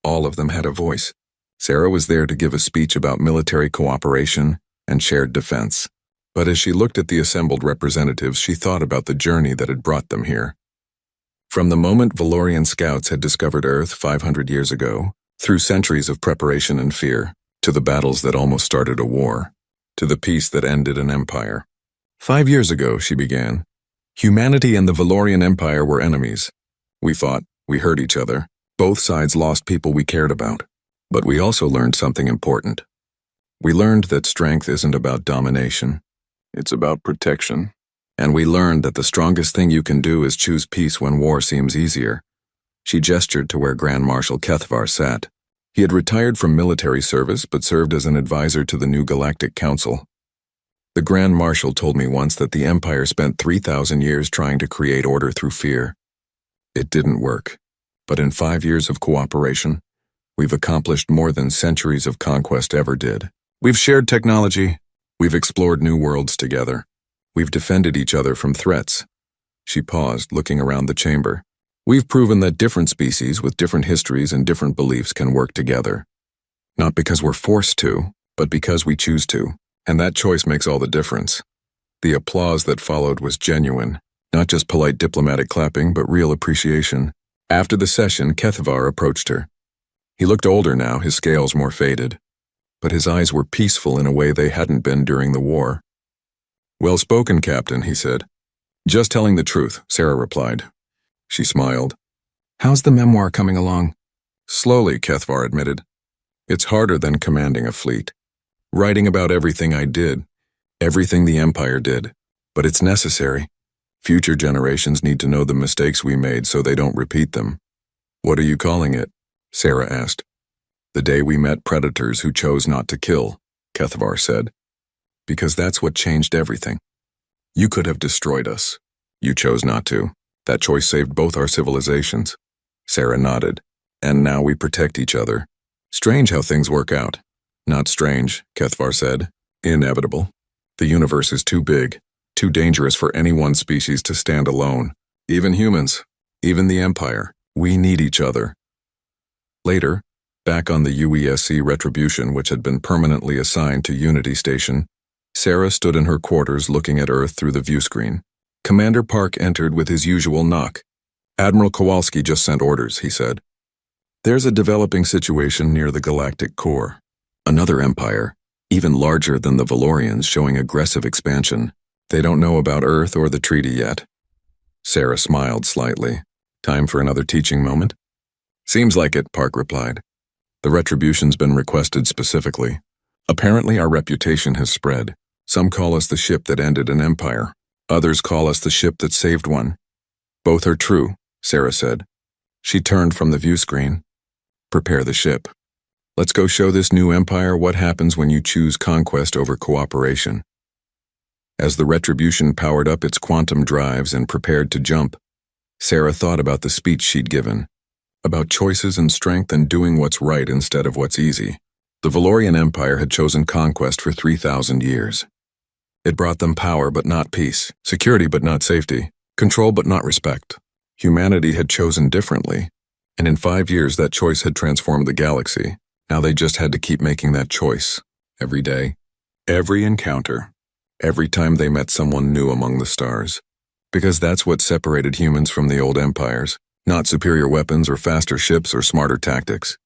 All of them had a voice. Sarah was there to give a speech about military cooperation and shared defense. But as she looked at the assembled representatives, she thought about the journey that had brought them here. From the moment Valorian scouts had discovered Earth 500 years ago, through centuries of preparation and fear, to the battles that almost started a war, to the peace that ended an empire. 5 years ago, she began, humanity and the Valorian Empire were enemies. We fought, we hurt each other. Both sides lost people we cared about. But we also learned something important. We learned that strength isn't about domination. It's about protection. And we learned that the strongest thing you can do is choose peace when war seems easier. She gestured to where Grand Marshal Kethvar sat. He had retired from military service but served as an advisor to the new Galactic Council. The Grand Marshal told me once that the Empire spent 3,000 years trying to create order through fear. It didn't work, but in 5 years of cooperation, we've accomplished more than centuries of conquest ever did. We've shared technology. We've explored new worlds together. We've defended each other from threats. She paused, looking around the chamber. We've proven that different species with different histories and different beliefs can work together. Not because we're forced to, but because we choose to. And that choice makes all the difference. The applause that followed was genuine, not just polite diplomatic clapping, but real appreciation. After the session, Kethvar approached her. He looked older now, his scales more faded. But his eyes were peaceful in a way they hadn't been during the war. "Well spoken, Captain," he said. "Just telling the truth," Sarah replied. She smiled. "How's the memoir coming along?" "Slowly," Kethvar admitted. "It's harder than commanding a fleet. Writing about everything I did, everything the Empire did. But it's necessary. Future generations need to know the mistakes we made so they don't repeat them." "What are you calling it?" Sarah asked. "The day we met predators who chose not to kill," Kethvar said. "Because that's what changed everything. You could have destroyed us. You chose not to. That choice saved both our civilizations." Sarah nodded. "And now we protect each other. Strange how things work out." "Not strange," Kethvar said. "Inevitable. The universe is too big, too dangerous for any one species to stand alone. Even humans, even the Empire. We need each other." Later, back on the UESC Retribution, which had been permanently assigned to Unity Station, Sarah stood in her quarters looking at Earth through the viewscreen. Commander Park entered with his usual knock. "Admiral Kowalski just sent orders," he said. "There's a developing situation near the Galactic core. Another empire, even larger than the Valorians, showing aggressive expansion. They don't know about Earth or the treaty yet." Sarah smiled slightly. "Time for another teaching moment?" "Seems like it," Park replied. "The Retribution's been requested specifically. Apparently our reputation has spread. Some call us the ship that ended an empire. Others call us the ship that saved one. Both are true," Sarah said. She turned from the view screen. "Prepare the ship. Let's go show this new empire what happens when you choose conquest over cooperation." As the Retribution powered up its quantum drives and prepared to jump, Sarah thought about the speech she'd given, about choices and strength and doing what's right instead of what's easy. The Valorian Empire had chosen conquest for 3,000 years. It brought them power but not peace, security but not safety, control but not respect. Humanity had chosen differently, and in 5 years that choice had transformed the galaxy. Now they just had to keep making that choice, every day, every encounter, every time they met someone new among the stars. Because that's what separated humans from the old empires, not superior weapons or faster ships or smarter tactics.